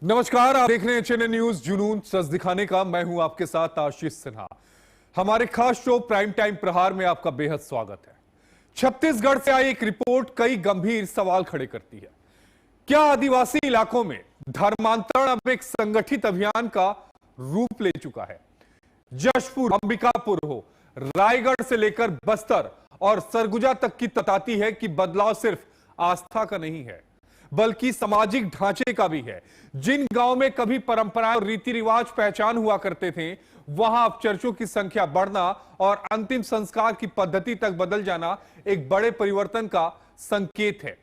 नमस्कार, आप देख रहे हैं चैनल न्यूज जुनून सच दिखाने का। मैं हूं आपके साथ आशीष सिन्हा। हमारे खास शो प्राइम टाइम प्रहार में आपका बेहद स्वागत है। छत्तीसगढ़ से आई एक रिपोर्ट कई गंभीर सवाल खड़े करती है। क्या आदिवासी इलाकों में धर्मांतरण अब एक संगठित अभियान का रूप ले चुका है? जशपुर, अंबिकापुर हो, रायगढ़ से लेकर बस्तर और सरगुजा तक की बताती है कि बदलाव सिर्फ आस्था का नहीं है बल्कि सामाजिक ढांचे का भी है। जिन गांव में कभी परंपराएं और रीति रिवाज पहचान हुआ करते थे, वहां अब चर्चों की संख्या बढ़ना और अंतिम संस्कार की पद्धति तक बदल जाना एक बड़े परिवर्तन का संकेत है।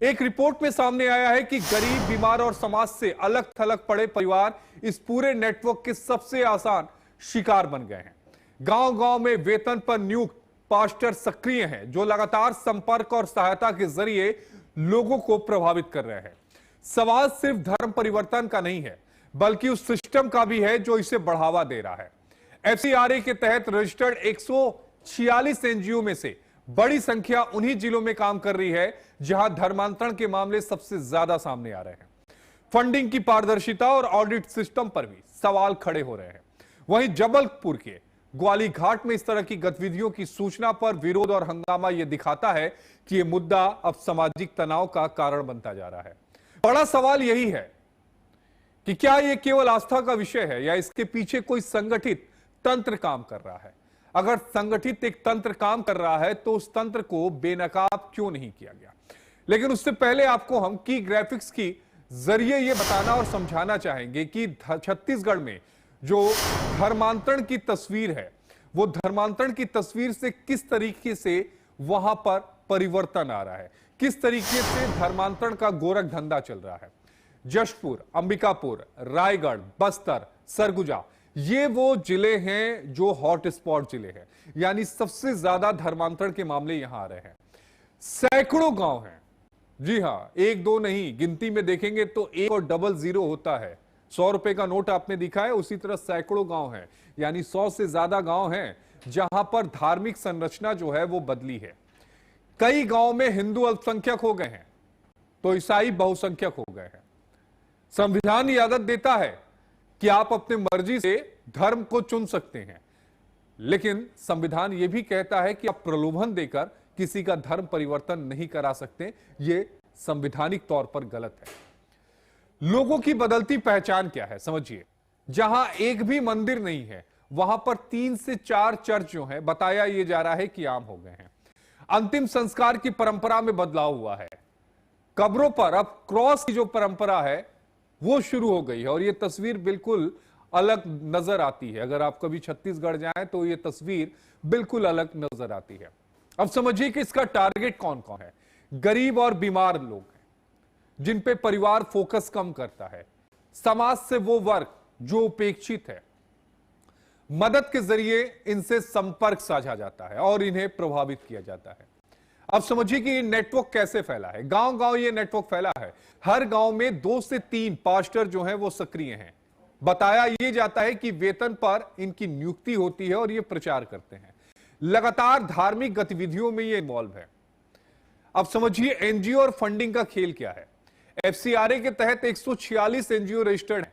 एक रिपोर्ट में सामने आया है कि गरीब, बीमार और समाज से अलग थलग पड़े परिवार इस पूरे नेटवर्क के सबसे आसान शिकार बन गए हैं। गांव गांव में वेतन पर नियुक्त पास्टर सक्रिय हैं, जो लगातार संपर्क और सहायता के जरिए लोगों को प्रभावित कर रहे हैं। सवाल सिर्फ धर्म परिवर्तन का नहीं है बल्कि उस सिस्टम का भी है जो इसे बढ़ावा दे रहा है। एफसीआरए के तहत रजिस्टर्ड 146 एनजीओ में से बड़ी संख्या उन्हीं जिलों में काम कर रही है जहां धर्मांतरण के मामले सबसे ज्यादा सामने आ रहे हैं। फंडिंग की पारदर्शिता और ऑडिट सिस्टम पर भी सवाल खड़े हो रहे हैं। वहीं जबलपुर के ग्वाली घाट में इस तरह की गतिविधियों की सूचना पर विरोध और हंगामा यह दिखाता है कि यह मुद्दा अब सामाजिक तनाव का कारण बनता जा रहा है। बड़ा सवाल यही है कि क्या यह केवल आस्था का विषय है या इसके पीछे कोई संगठित तंत्र काम कर रहा है? अगर संगठित एक तंत्र काम कर रहा है तो उस तंत्र को बेनकाब क्यों नहीं किया गया? लेकिन उससे पहले आपको हम की ग्राफिक्स की जरिए यह बताना और समझाना चाहेंगे कि छत्तीसगढ़ में जो धर्मांतरण की तस्वीर है, वो धर्मांतरण की तस्वीर से किस तरीके से वहां पर परिवर्तन आ रहा है, किस तरीके से धर्मांतरण का गोरख धंधा चल रहा है। जशपुर, अंबिकापुर, रायगढ़, बस्तर, सरगुजा, ये वो जिले हैं जो हॉट स्पॉट जिले हैं, यानी सबसे ज्यादा धर्मांतरण के मामले यहां आ रहे हैं। सैकड़ों गांव हैं, जी हां, एक दो नहीं, गिनती में देखेंगे तो 1 और डबल 0 होता है। 100 रुपए का नोट आपने दिखा है, उसी तरह सैकड़ों गांव हैं, यानी 100 से ज्यादा गांव हैं जहां पर धार्मिक संरचना जो है वो बदली है। कई गांव में हिंदू अल्पसंख्यक हो गए हैं तो ईसाई बहुसंख्यक हो गए हैं। संविधान इजाजत देता है कि आप अपने मर्जी से धर्म को चुन सकते हैं, लेकिन संविधान यह भी कहता है कि आप प्रलोभन देकर किसी का धर्म परिवर्तन नहीं करा सकते। यह संवैधानिक तौर पर गलत है। लोगों की बदलती पहचान क्या है समझिए। जहां एक भी मंदिर नहीं है वहां पर 3 से 4 चर्च जो है बताया यह जा रहा है कि आम हो गए हैं। अंतिम संस्कार की परंपरा में बदलाव हुआ है। कब्रों पर अब क्रॉस की जो परंपरा है वो शुरू हो गई है और यह तस्वीर बिल्कुल अलग नजर आती है। अगर आप कभी छत्तीसगढ़ जाएं तो यह तस्वीर बिल्कुल अलग नजर आती है। अब समझिए कि इसका टारगेट कौन कौन है। गरीब और बीमार लोग जिन पे परिवार फोकस कम करता है, समाज से वो वर्ग जो उपेक्षित है, मदद के जरिए इनसे संपर्क साझा जाता है और इन्हें प्रभावित किया जाता है। अब समझिए कि ये नेटवर्क कैसे फैला है। गांव गांव ये नेटवर्क फैला है। हर गांव में 2 से 3 पास्टर जो हैं वो सक्रिय हैं। बताया यह जाता है कि वेतन पर इनकी नियुक्ति होती है और ये प्रचार करते हैं। लगातार धार्मिक गतिविधियों में ये इन्वॉल्व है। अब समझिए एनजीओ और फंडिंग का खेल क्या है। एफसीआरए के तहत 146 एनजीओ रजिस्टर्ड है,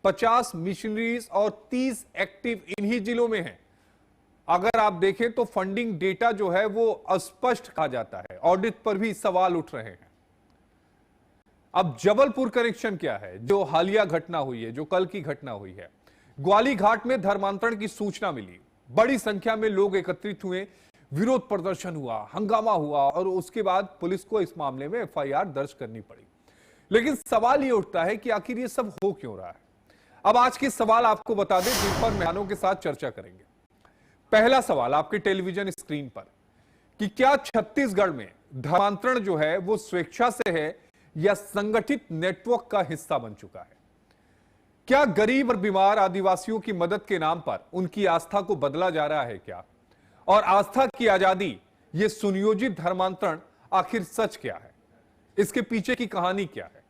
50 मिशनरीज और 30 एक्टिव इन्हीं जिलों में हैं। अगर आप देखें तो फंडिंग डेटा जो है वो अस्पष्ट कहा जाता है। ऑडिट पर भी सवाल उठ रहे हैं। अब जबलपुर कनेक्शन क्या है, जो हालिया घटना हुई है, जो कल की घटना हुई है। ग्वाली घाट में धर्मांतरण की सूचना मिली, बड़ी संख्या में लोग एकत्रित हुए, विरोध प्रदर्शन हुआ, हंगामा हुआ और उसके बाद पुलिस को इस मामले में एफआईआर दर्ज करनी पड़ी। लेकिन सवाल यह उठता है कि आखिर यह सब हो क्यों रहा है। अब आज के सवाल आपको बता दें, जिन पर मेहमानों के साथ चर्चा करेंगे। पहला सवाल आपके टेलीविजन स्क्रीन पर कि क्या छत्तीसगढ़ में धर्मांतरण जो है वो स्वेच्छा से है या संगठित नेटवर्क का हिस्सा बन चुका है? क्या गरीब और बीमार आदिवासियों की मदद के नाम पर उनकी आस्था को बदला जा रहा है क्या? और आस्था की आजादी, यह सुनियोजित धर्मांतरण आखिर सच क्या है? इसके पीछे की कहानी क्या है?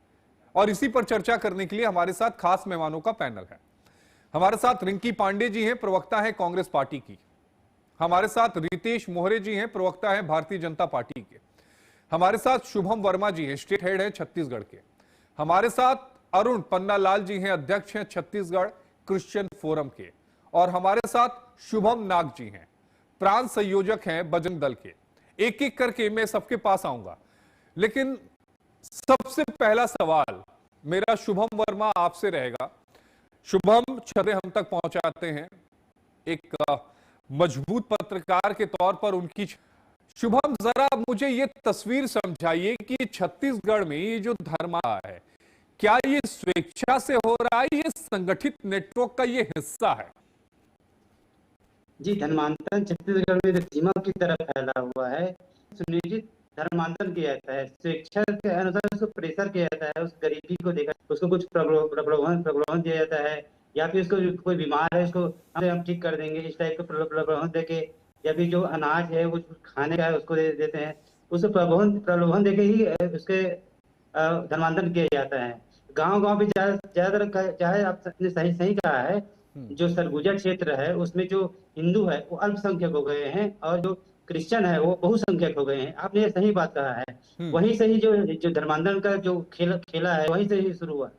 और इसी पर चर्चा करने के लिए हमारे साथ खास मेहमानों का पैनल है। हमारे साथ रिंकी पांडे जी हैं, प्रवक्ता हैं कांग्रेस पार्टी की। हमारे साथ रितेश मोहरे जी हैं, प्रवक्ता हैं भारतीय जनता पार्टी के। हमारे साथ शुभम वर्मा जी हैं, स्टेट हेड है छत्तीसगढ़ के। हमारे साथ अरुण पन्नालाल जी हैं, अध्यक्ष हैं छत्तीसगढ़ क्रिश्चियन फोरम के, और हमारे साथ शुभम नाग जी हैं, प्रांत संयोजक हैं बजरंग दल के। एक एक करके मैं सबके पास आऊंगा, लेकिन सबसे पहला सवाल मेरा शुभम वर्मा आपसे रहेगा। शुभम, छतरे हम तक पहुंचाते हैं एक मजबूत पत्रकार के तौर पर उनकी। शुभम, जरा मुझे ये तस्वीर समझाइए कि छत्तीसगढ़ में ये जो धर्म है, क्या ये स्वेच्छा से हो रहा है, ये संगठित नेटवर्क का ये हिस्सा है? जी, धर्मांतरण छत्तीसगढ़ में सीमा की तरफ फैला हुआ है। सुनिश्चित धर्मांतरण किया जाता है, स्वेच्छा के अनुसार उसको प्रेशर किया जाता है, उस गरीबी को देखा, उसको कुछ प्रलोभन दिया जाता है, या फिर उसको कोई बीमार है उसको हम ठीक कर देंगे, इस टाइप का प्रलोभन देके, या फिर जो अनाज है वो खाने का है उसको देते हैं, उस प्रलोभन देके ही उसके धर्मांतरण किया जाता है। गांव भी ज्यादातर, चाहे आपने सही सही कहा है, जो सरगुजा क्षेत्र है उसमें जो हिंदू है वो अल्पसंख्यक हो गए हैं, और जो क्रिश्चियन है वो बहुसंख्यक हो गए हैं। आपने ये सही बात कहा है। वहीं से ही जो धर्मांतरण का जो खेला है वहीं से ही शुरू हुआ।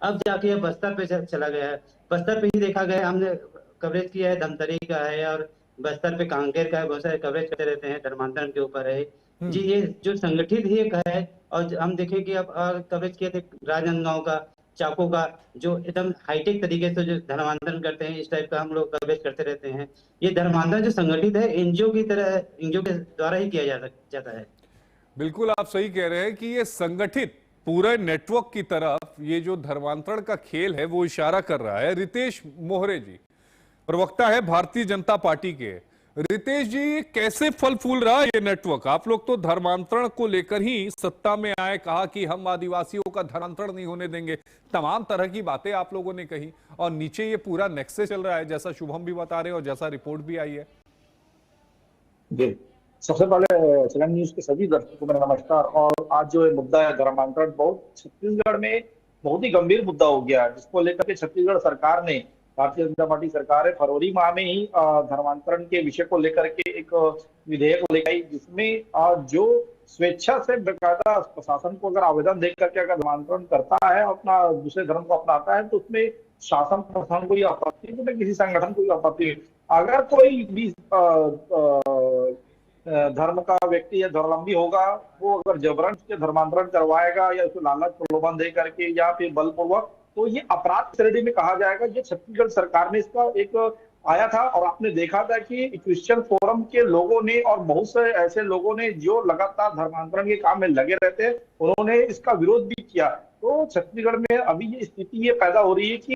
अब जाके ये बस्तर पे चला गया है। बस्तर पे ही देखा गया, हमने कवरेज किया है, धमतरी का है और बस्तर पे कांकेर का है, बहुत सारे कवरेज करते रहते हैं, धर्मांतरण के ऊपर है जी। ये जो संगठित ही एक है, और हम देखें कि अब कवरेज किए थे राजनांदगांव का, चाको का, जो एकदम हाईटेक तरीके से जो धर्मांतरण करते हैं, इस टाइप का हम लोग कवरेज करते रहते हैं। ये धर्मांतरण जो संगठित है, एनजीओ की तरह, एनजीओ के द्वारा ही किया जाता है। बिल्कुल आप सही कह रहे हैं कि ये संगठित पूरे नेटवर्क की तरफ ये जो धर्मांतरण का खेल है वो इशारा कर रहा है। रितेश मोहरे जी प्रवक्ता है भारतीय जनता पार्टी के। रितेश जी, कैसे फल फूल रहा है ये नेटवर्क? आप लोग तो धर्मांतरण को लेकर ही सत्ता में आए, कहा कि हम आदिवासियों का धर्मांतरण नहीं होने देंगे, तमाम तरह की बातें आप लोगों ने कही, और नीचे ये पूरा नेक्सस चल रहा है, जैसा शुभम भी बता रहे हैं और जैसा रिपोर्ट भी आई है। जी, सबसे पहले चलन न्यूज के सभी दर्शकों को मेरा नमस्कार। और आज जो मुद्दा है धर्मांतरण, बहुत छत्तीसगढ़ में बहुत ही गंभीर मुद्दा हो गया है, जिसको लेकर के छत्तीसगढ़ सरकार ने, भारतीय जनता पार्टी सरकार है, फरवरी माह में ही धर्मांतरण के विषय को लेकर के एक विधेयक लेकर आई, जिसमें जो स्वेच्छा से बेकायदा प्रशासन को अगर आवेदन दे करके अगर धर्मांतरण करता है, अपना दूसरे धर्म को अपनाता है, तो उसमें शासन प्रशासन को आपत्ति नहीं, तो किसी संगठन को आपत्ति नहीं। अगर कोई भी धर्म का व्यक्ति या धर्मावलंबी होगा, वो अगर जबरन के धर्मांतरण करवाएगा या उसको लालच प्रलोभन दे करके या फिर बलपूर्वक, तो ये अपराध श्रेणी में कहा जाएगा। ये छत्तीसगढ़ सरकार ने इसका एक आया था, और आपने देखा था कि क्रिश्चियन फोरम के लोगों ने और बहुत से ऐसे लोगों ने जो लगातार धर्मांतरण के काम में लगे रहते हैं, उन्होंने इसका विरोध भी किया। तो छत्तीसगढ़ में अभी ये स्थिति ये पैदा हो रही है कि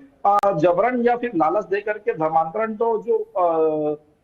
जबरन या फिर लालच दे करके धर्मांतरण तो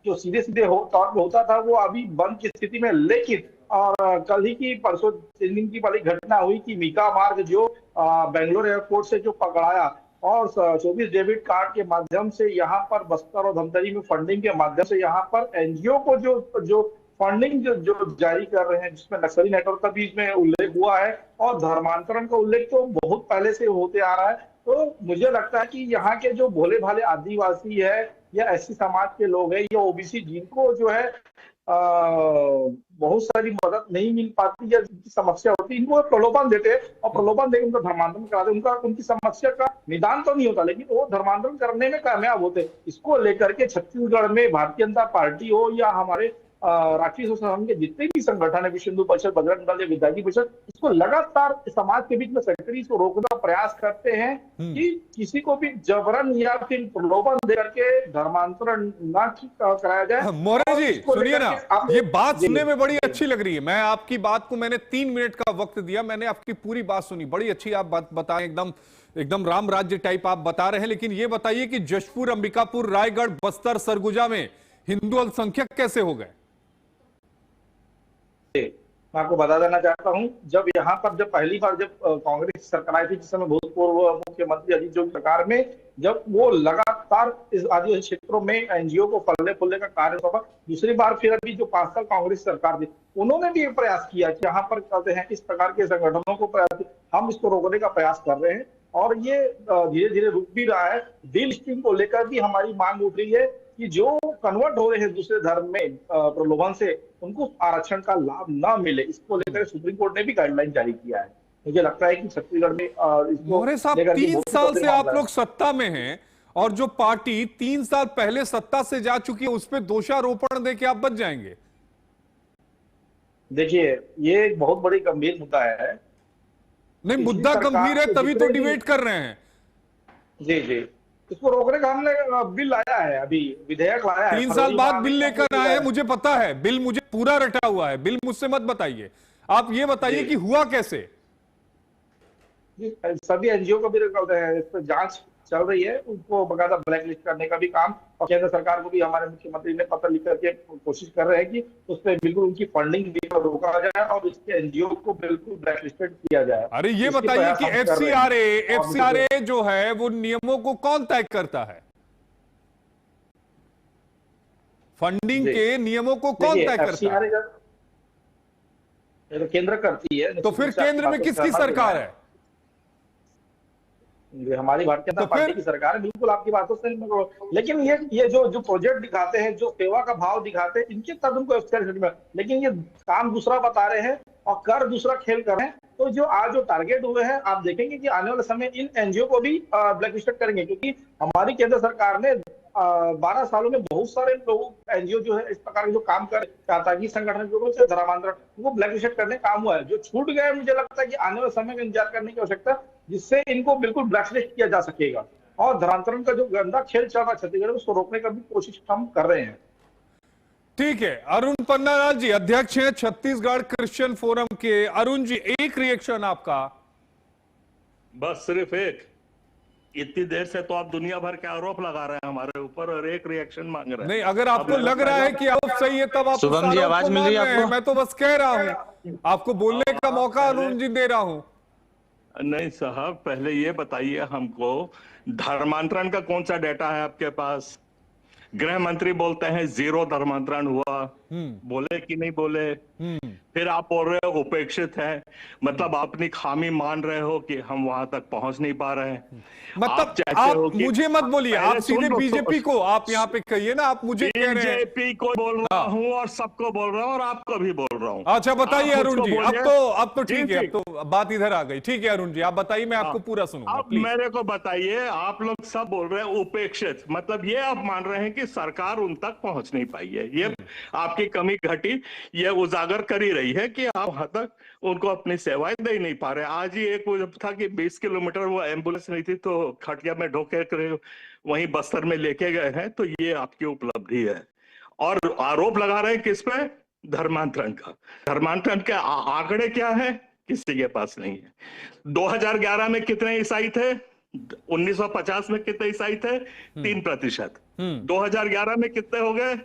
जो सीधे सीधे तौर पर होता था, वो अभी बंद की स्थिति में। लेकिन और कल ही की परसों 3 दिन की बड़ी घटना हुई कि मीका मार्ग जो बेंगलोर एयरपोर्ट से जो पकड़ाया और 24 डेबिट कार्ड के माध्यम से यहाँ पर बस्तर और धमतरी में फंडिंग के माध्यम से यहाँ पर एनजीओ को जो फंडिंग जो जारी कर रहे हैं, जिसमें नक्सली नेटवर्क का भी इसमें उल्लेख हुआ है, और धर्मांतरण का उल्लेख तो बहुत पहले से होते आ रहा है। तो मुझे लगता है कि यहाँ के जो भोले भाले आदिवासी है या एससी समाज के लोग हैं या ओबीसी, जिनको जो है बहुत सारी मदद नहीं मिल पाती या जिनकी समस्या होती है, इनको प्रलोभन देते हैं और प्रलोभन देकर उनका धर्मांतरण कराते, उनकी समस्या का निदान तो नहीं होता, लेकिन वो धर्मांतरण करने में कामयाब होते। इसको लेकर के छत्तीसगढ़ में भारतीय जनता पार्टी हो या हमारे राष्ट्रीय स्वयं संघ के जितने भी संगठन है, विश्व हिंदू परिषद, बजरंग दल या विद्यार्थी परिषद, इसको लगातार समाज के बीच में सक्रिय इसको रोकने का प्रयास करते हैं कि किसी को भी जबरन या फिर प्रलोभन दे करके धर्मांतरण ना कराया जाए। मोरे जी सुनिए ना, ये बात सुनने में बड़ी अच्छी लग रही है। मैं आपकी बात को, मैंने 3 मिनट का वक्त दिया, मैंने आपकी पूरी बात सुनी, बड़ी अच्छी आप बात बताएं, एकदम राम राज्य टाइप आप बता रहे हैं। लेकिन ये बताइए कि जशपुर, अंबिकापुर, रायगढ़, बस्तर, सरगुजा में हिंदू अल्पसंख्यक कैसे हो गए? मैं आपको बता देना चाहता हूं, जब यहाँ पर पहली बार कांग्रेस सरकार आई थी, जिस समय भूतपूर्व मुख्यमंत्री अजीत जोगी सरकार में, जब वो लगातार इस आदिवासी क्षेत्रों में एनजीओ को फलने फूलने का कार्य सौंपा, दूसरी बार फिर अभी जो 5 साल कांग्रेस सरकार थी, उन्होंने भी एक प्रयास किया कि यहाँ पर कहते हैं इस प्रकार के संगठनों को हम इसको रोकने का प्रयास कर रहे हैं, और ये धीरे धीरे रुक भी रहा है। डील लिस्टिंग को लेकर भी हमारी मांग उठ रही है कि जो कन्वर्ट हो रहे हैं दूसरे धर्म में प्रलोभन से, उनको आरक्षण का लाभ न मिले। इसको लेकर सुप्रीम कोर्ट ने भी गाइडलाइन जारी किया है। मुझे लगता है कि छत्तीसगढ़ में इसको मौर्य साहब, लेकर के 3 बहुत साल बड़े से आप मामला है। लोग सत्ता में हैं और जो पार्टी 3 साल पहले सत्ता से जा चुकी है उस पर दोषारोपण देके आप बच जाएंगे? देखिए, ये एक बहुत बड़ी गंभीर मुद्दा है। नहीं, पिछली मुद्दा सरकार गंभीर है के तभी तो जितने भी- डिबेट कर रहे हैं। जी जी, इसको रोकने का हमने बिल लाया है, अभी विधेयक लाया है। 3 साल फरवरी बाद माह में बिल हमने लेकर आए हैं, मुझे पता है। बिल मुझे पूरा रटा हुआ है, बिल मुझसे मत बताइए। आप ये बताइए जी। कि हुआ कैसे? सभी एनजीओ को भी इस पर जांच चल रही है, उनको बकायदा ब्लैक लिस्ट करने का भी काम, और केंद्र सरकार को भी हमारे मुख्यमंत्री ने पत्र लिख करके कोशिश कर रहे हैं कि उस पर बिल्कुल उनकी फंडिंग भी रोका जाए और इसके एनजीओ को बिल्कुल ब्लैक लिस्टेड किया जाए। अरे ये इसके बताइए प्रयास कि हम कर रहे हैं। एफसीआरए जो है वो नियमों को कौन तय करता है? फंडिंग जी। के नियमों को कौन देखिए, तय करता है? FCRA ये तो केंद्र करती है। तो फिर केंद्र में किसकी सरकार है? ये हमारी भारतीय जनता तो फिर- पार्टी की सरकार है। बिल्कुल आपकी बातों से मैं लेकिन ये जो प्रोजेक्ट दिखाते हैं, जो सेवा का भाव दिखाते हैं, इनके तब उनको FCRA में, लेकिन ये काम दूसरा बता रहे हैं और कर दूसरा खेल कर रहे हैं। तो जो आज जो टारगेट हुए हैं, आप देखेंगे कि आने वाले समय इन एनजीओ को भी ब्लैक लिस्टेड करेंगे, क्योंकि हमारी केंद्र सरकार ने 12 सालों में बहुत सारे लोग एनजीओ जो है इस प्रकार के जो काम कर ताकि संगठन जो से धर्मांतरण वो ब्लैक लिस्टेड करने काम हुआ है। जो छूट गए, मुझे लगता है कि आने वाले समय में इंतजार करने की आवश्यकता है, जिससे इनको बिल्कुल ब्लैक लिस्ट किया जा सकेगा। और धर्मांतरण का जो गंदा खेल चल रहा है छत्तीसगढ़ में, उसको रोकने का भी कोशिश हम कर रहे हैं। ठीक है। अरुण पन्नालाल जी अध्यक्ष हैं छत्तीसगढ़ क्रिश्चियन फोरम के। अरुण जी, एक रिएक्शन आपका। बस सिर्फ एक। इतनी देर से तो आप दुनिया भर के आरोप लगा रहे हैं हमारे ऊपर और एक रिएक्शन मांग रहे हैं। नहीं, अगर आपको लग रहा है कि आरोप सही है तब आप शुभम जी, आवाज मिल रही है आपको? मैं तो बस कह रहा हूं, आपको बोलने का मौका अरुण जी दे रहा हूं। नहीं साहब, पहले ये बताइए हमको, धर्मांतरण का कौन सा डेटा है आपके पास? गृह मंत्री बोलते हैं 0 धर्मांतरण हुआ, बोले कि नहीं बोले? फिर आप बोल रहे हो उपेक्षित है, मतलब आप अपनी खामी मान रहे हो कि हम वहां तक पहुंच नहीं पा रहे हैं। मतलब आप मुझे मत बोलिए, आप सीधे बीजेपी को आप यहाँ पे कहिए ना, आप मुझे कह रहे हैं। बीजेपी को बोल रहा हूँ और सबको बोल रहा हूँ और आपको भी बोल रहा हूँ। अच्छा बताइए आप अरुण मुझको जी, बोलिए। अब तो ठीक है, अब तो बात इधर आ गई। ठीक है अरुण जी, आप बताइए, मैं आपको पूरा सुनूंगा अब प्लीज। मेरे को बताइए, आप लोग सब बोल रहे हैं उपेक्षित, मतलब ये आप मान रहे हैं कि सरकार उन तक पहुंच नहीं पाई है। ये आपकी कमी घटी ये उजागर कर ही रही है कि आप वहां तक उनको अपनी सेवाएं दे नहीं पा रहे। आज ही एक वो जब था कि 20 किलोमीटर वो एम्बुलेंस नहीं थी तो खटिया में ढोके कर वहीं बस्तर में लेके गए हैं, तो ये आपकी उपलब्धि है। और आरोप लगा रहे हैं किस पे? धर्मांतरण का। धर्मांतरण के आंकड़े क्या है? किसी के पास नहीं है। 2011 में कितने ईसाई थे? 1950 में कितने ईसाई थे? 3%। 2011 में कितने हो गए?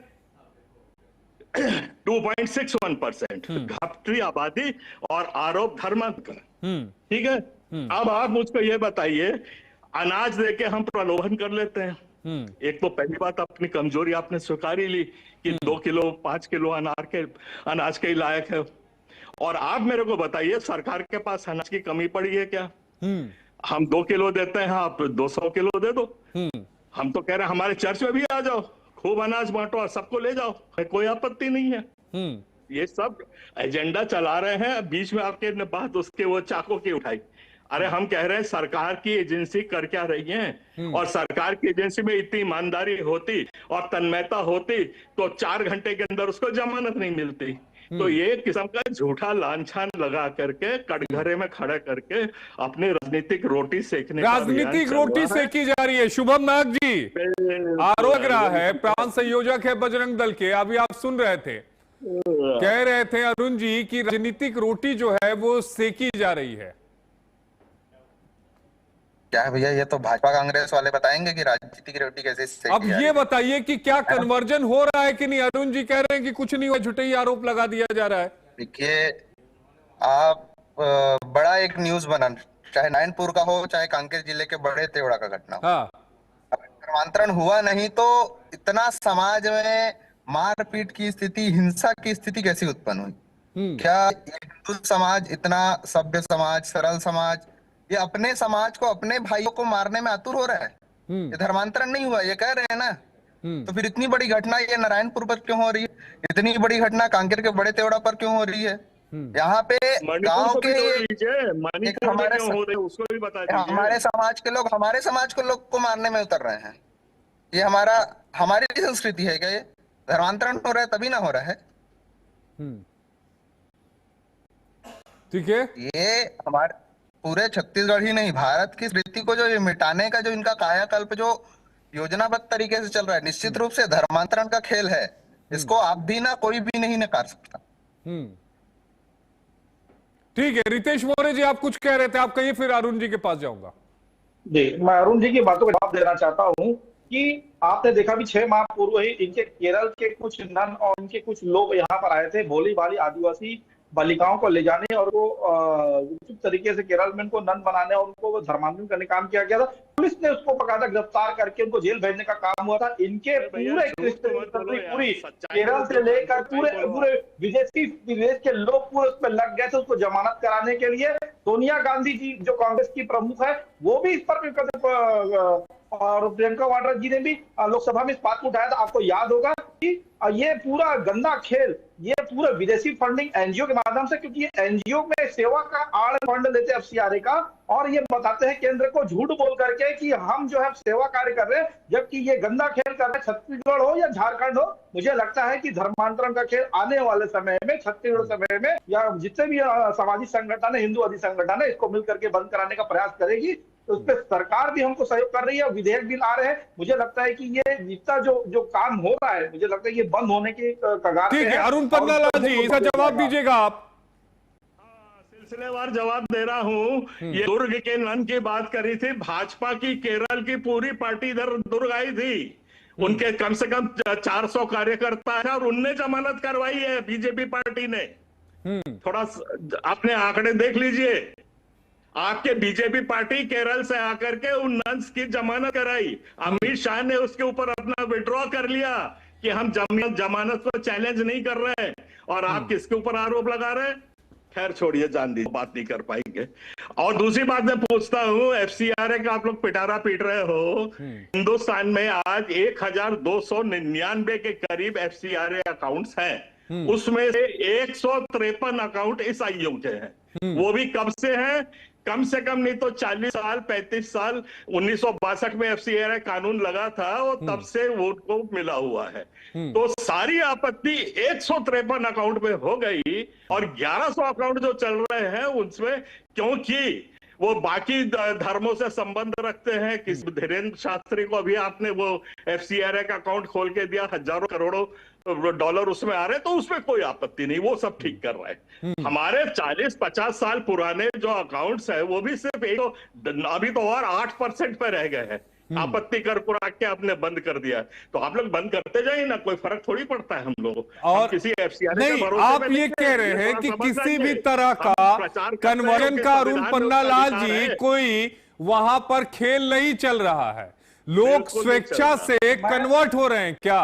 2.61%। घटती आबादी और आरोप धर्मांतरण। ठीक है। अब आप मुझको ये बताइए, अनाज देके हम प्रलोभन कर लेते हैं। एक तो पहली बात, अपनी कमजोरी आपने स्वीकार ही ली कि 2 किलो 5 किलो अनाज के ही लायक है। और आप मेरे को बताइए, सरकार के पास अनाज की कमी पड़ी है क्या? हम 2 किलो देते हैं, आप 200 किलो दे दो। हम तो कह रहे हैं हमारे चर्च में भी आ जाओ, खूब अनाज बांटो और सबको ले जाओ, कोई आपत्ति नहीं है। ये सब एजेंडा चला रहे हैं। बीच में आपके बात उसके वो चाको की उठाई। अरे हम कह रहे हैं सरकार की एजेंसी कर क्या रही है? और सरकार की एजेंसी में इतनी ईमानदारी होती और तन्मयता होती तो 4 घंटे के अंदर उसको जमानत नहीं मिलती। तो ये किस्म का झूठा लांछन लगा करके कटघरे में खड़ा करके अपनी राजनीतिक रोटी सेकने का राजनीतिक रोटी सेकी जा रही है। शुभम नाग जी आरोप लग रहा है, प्रांत संयोजक है बजरंग दल के, अभी आप सुन रहे थे, कह रहे थे अरुण जी की राजनीतिक रोटी जो है वो सेकी जा रही है। क्या है भैया, ये तो भाजपा कांग्रेस वाले बताएंगे कि राजनीति की रोटी कैसे सेकी अब जा रही ये है। बताइए कि क्या कन्वर्जन हो रहा है कि नहीं? अरुण जी कह रहे हैं कि कुछ नहीं हुआ, झूठे ही आरोप लगा दिया जा रहा है। देखिए, आप बड़ा एक न्यूज बना, चाहे नारायणपुर का हो चाहे कांकेर जिले के बड़े तेवड़ा का घटना हो, हाँ, धर्मांतरण हुआ नहीं तो इतना समाज में मारपीट की स्थिति, हिंसा की स्थिति कैसी उत्पन्न हुई? क्या ये हिंदू समाज, इतना सभ्य समाज, सरल समाज, ये अपने समाज को, अपने भाइयों को मारने में आतुर हो रहा है? ये धर्मांतरण नहीं हुआ, ये कह रहे हैं ना। तो फिर इतनी बड़ी घटना ये नारायणपुर पर क्यों हो रही है? इतनी बड़ी घटना कांकेर के बड़े तेवड़ा पर क्यों हो रही है? यहाँ पे मणिपुर गांव को के भी जोड़ लीजिए, एक मणिपुर में हमारे क्यों हो रहे हैं उसको भी बता दीजिए। हमारे समाज के लोग को मारने में उतर रहे हैं। ये हमारी संस्कृति है क्या? ये धर्मांतरण हो रहा है तभी ना हो रहा है। ठीक है, ये हमारे पूरे छत्तीसगढ़ ही नहीं, भारत की स्मृति को जो ये मिटाने का जो इनका कायाकल्प जो योजनाबद्ध तरीके से चल रहा है, निश्चित रूप से धर्मांतरण का खेल है। इसको आप भी ना, कोई भी नहीं नकार सकता। ठीक है। रितेश मौर्य जी, आप कुछ कह रहे थे, आप कहिए, फिर अरुण जी के पास जाऊंगा। जी, मैं अरुण जी की बातों का जवाब देना चाहता हूँ कि आपने देखा भी 6 माह पूर्व ही इनके केरल के कुछ नन और इनके कुछ लोग यहाँ पर आए थे भोली भाली आदिवासी बालिकाओं को ले जाने और वो उचित तरीके से केरल में उनको नन बनाने और उनको धर्मांतरण करने का काम किया गया था। पुलिस ने उसको बकायदा गिरफ्तार करके उनको जेल भेजने का काम हुआ था। इनके पूरी केरल से लेकर पूरे विदेश के लोग पूरे उस पर लग गए थे उसको जमानत कराने के लिए। सोनिया गांधी जी जो कांग्रेस की प्रमुख है वो भी इस पर और प्रियंका वाड्रा जी ने भी लोकसभा में इस बात को उठाया था। आपको याद होगा कि ये पूरा गंदा खेल, ये पूरा विदेशी फंडिंग एनजीओ के माध्यम से, क्योंकि ये एनजीओ में सेवा का आड़ फंड लेते हैं एफसीआरए का, और ये बताते हैं केंद्र को झूठ बोल करके कि हम जो है सेवा कार्य कर रहे हैं, जबकि ये गंदा खेल कर रहे हैं। छत्तीसगढ़ हो या झारखंड हो, मुझे लगता है कि धर्मांतरण का खेल आने वाले समय में छत्तीसगढ़ समय में या जितने भी सामाजिक संगठन है, हिंदूवादी संगठन है, इसको मिल करके बंद कराने का प्रयास करेगी। तो उस पर सरकार भी हमको सहयोग कर रही है, विधेयक भी ला रहे हैं। मुझे लगता है कि ये जितना जो काम हो रहा है, मुझे लगता है ये बंद होने की कगार पे है। ठीक है, अरुण पन्नालाल जी, इसका जवाब दीजिएगा आप। सिलसिलेवार जवाब दे रहा हूं। ये दुर्ग के नन की बात करी थी, भाजपा की केरल की पूरी पार्टी इधर दुर्ग आई थी। उनके कम से कम 400 कार्यकर्ता है और उनने जमानत करवाई है बीजेपी पार्टी ने। थोड़ा अपने आंकड़े देख लीजिए। आपके बीजेपी पार्टी केरल से आकर के उन नन्स की जमानत कराई। अमित शाह ने उसके ऊपर अपना विड्रॉ कर लिया कि हम जमानत को चैलेंज नहीं कर रहे हैं, और आप किसके ऊपर आरोप लगा रहे हैं? खैर छोड़िए, जान दीजिए, बात नहीं कर पाएंगे। और दूसरी बात मैं पूछता हूं, एफसीआरए का आप लोग पिटारा पीट रहे हो। हिंदुस्तान में आज 1299 के करीब एफसीआरए अकाउंट्स हैं। उसमें से 153 अकाउंट इस आयोग के हैं। वो भी कब से हैं? कम से कम नहीं तो 40 साल 35 साल 1962 में एफसीआरए कानून लगा था और तब से वोट को मिला हुआ है। तो सारी आपत्ति 153 अकाउंट में हो गई और 1100 अकाउंट जो चल रहे हैं उनमें, क्योंकि वो बाकी धर्मों से संबंध रखते हैं। किस धीरेन्द्र शास्त्री को अभी आपने वो एफसीआरए का अकाउंट खोल के दिया, हजारों करोड़ों डॉलर उसमें आ रहे, तो उसमें कोई आपत्ति नहीं, वो सब ठीक कर रहे हैं। हमारे 40-50 साल पुराने जो अकाउंट्स है वो भी सिर्फ अभी तो और 8% पे रह गए हैं। आपत्ति कर कुरा के आपने बंद कर दिया, तो आप लोग बंद करते जाइए ना, कोई फर्क थोड़ी पड़ता है हम लोगों को। और किसी एफसीआरए नहीं, आप ये कह रहे हैं कि किसी भी तरह का कन्वर्जन का, अरुण पन्नालाल जी, कोई वहां पर खेल नहीं चल रहा है। लोग स्वेच्छा से कन्वर्ट हो रहे हैं क्या?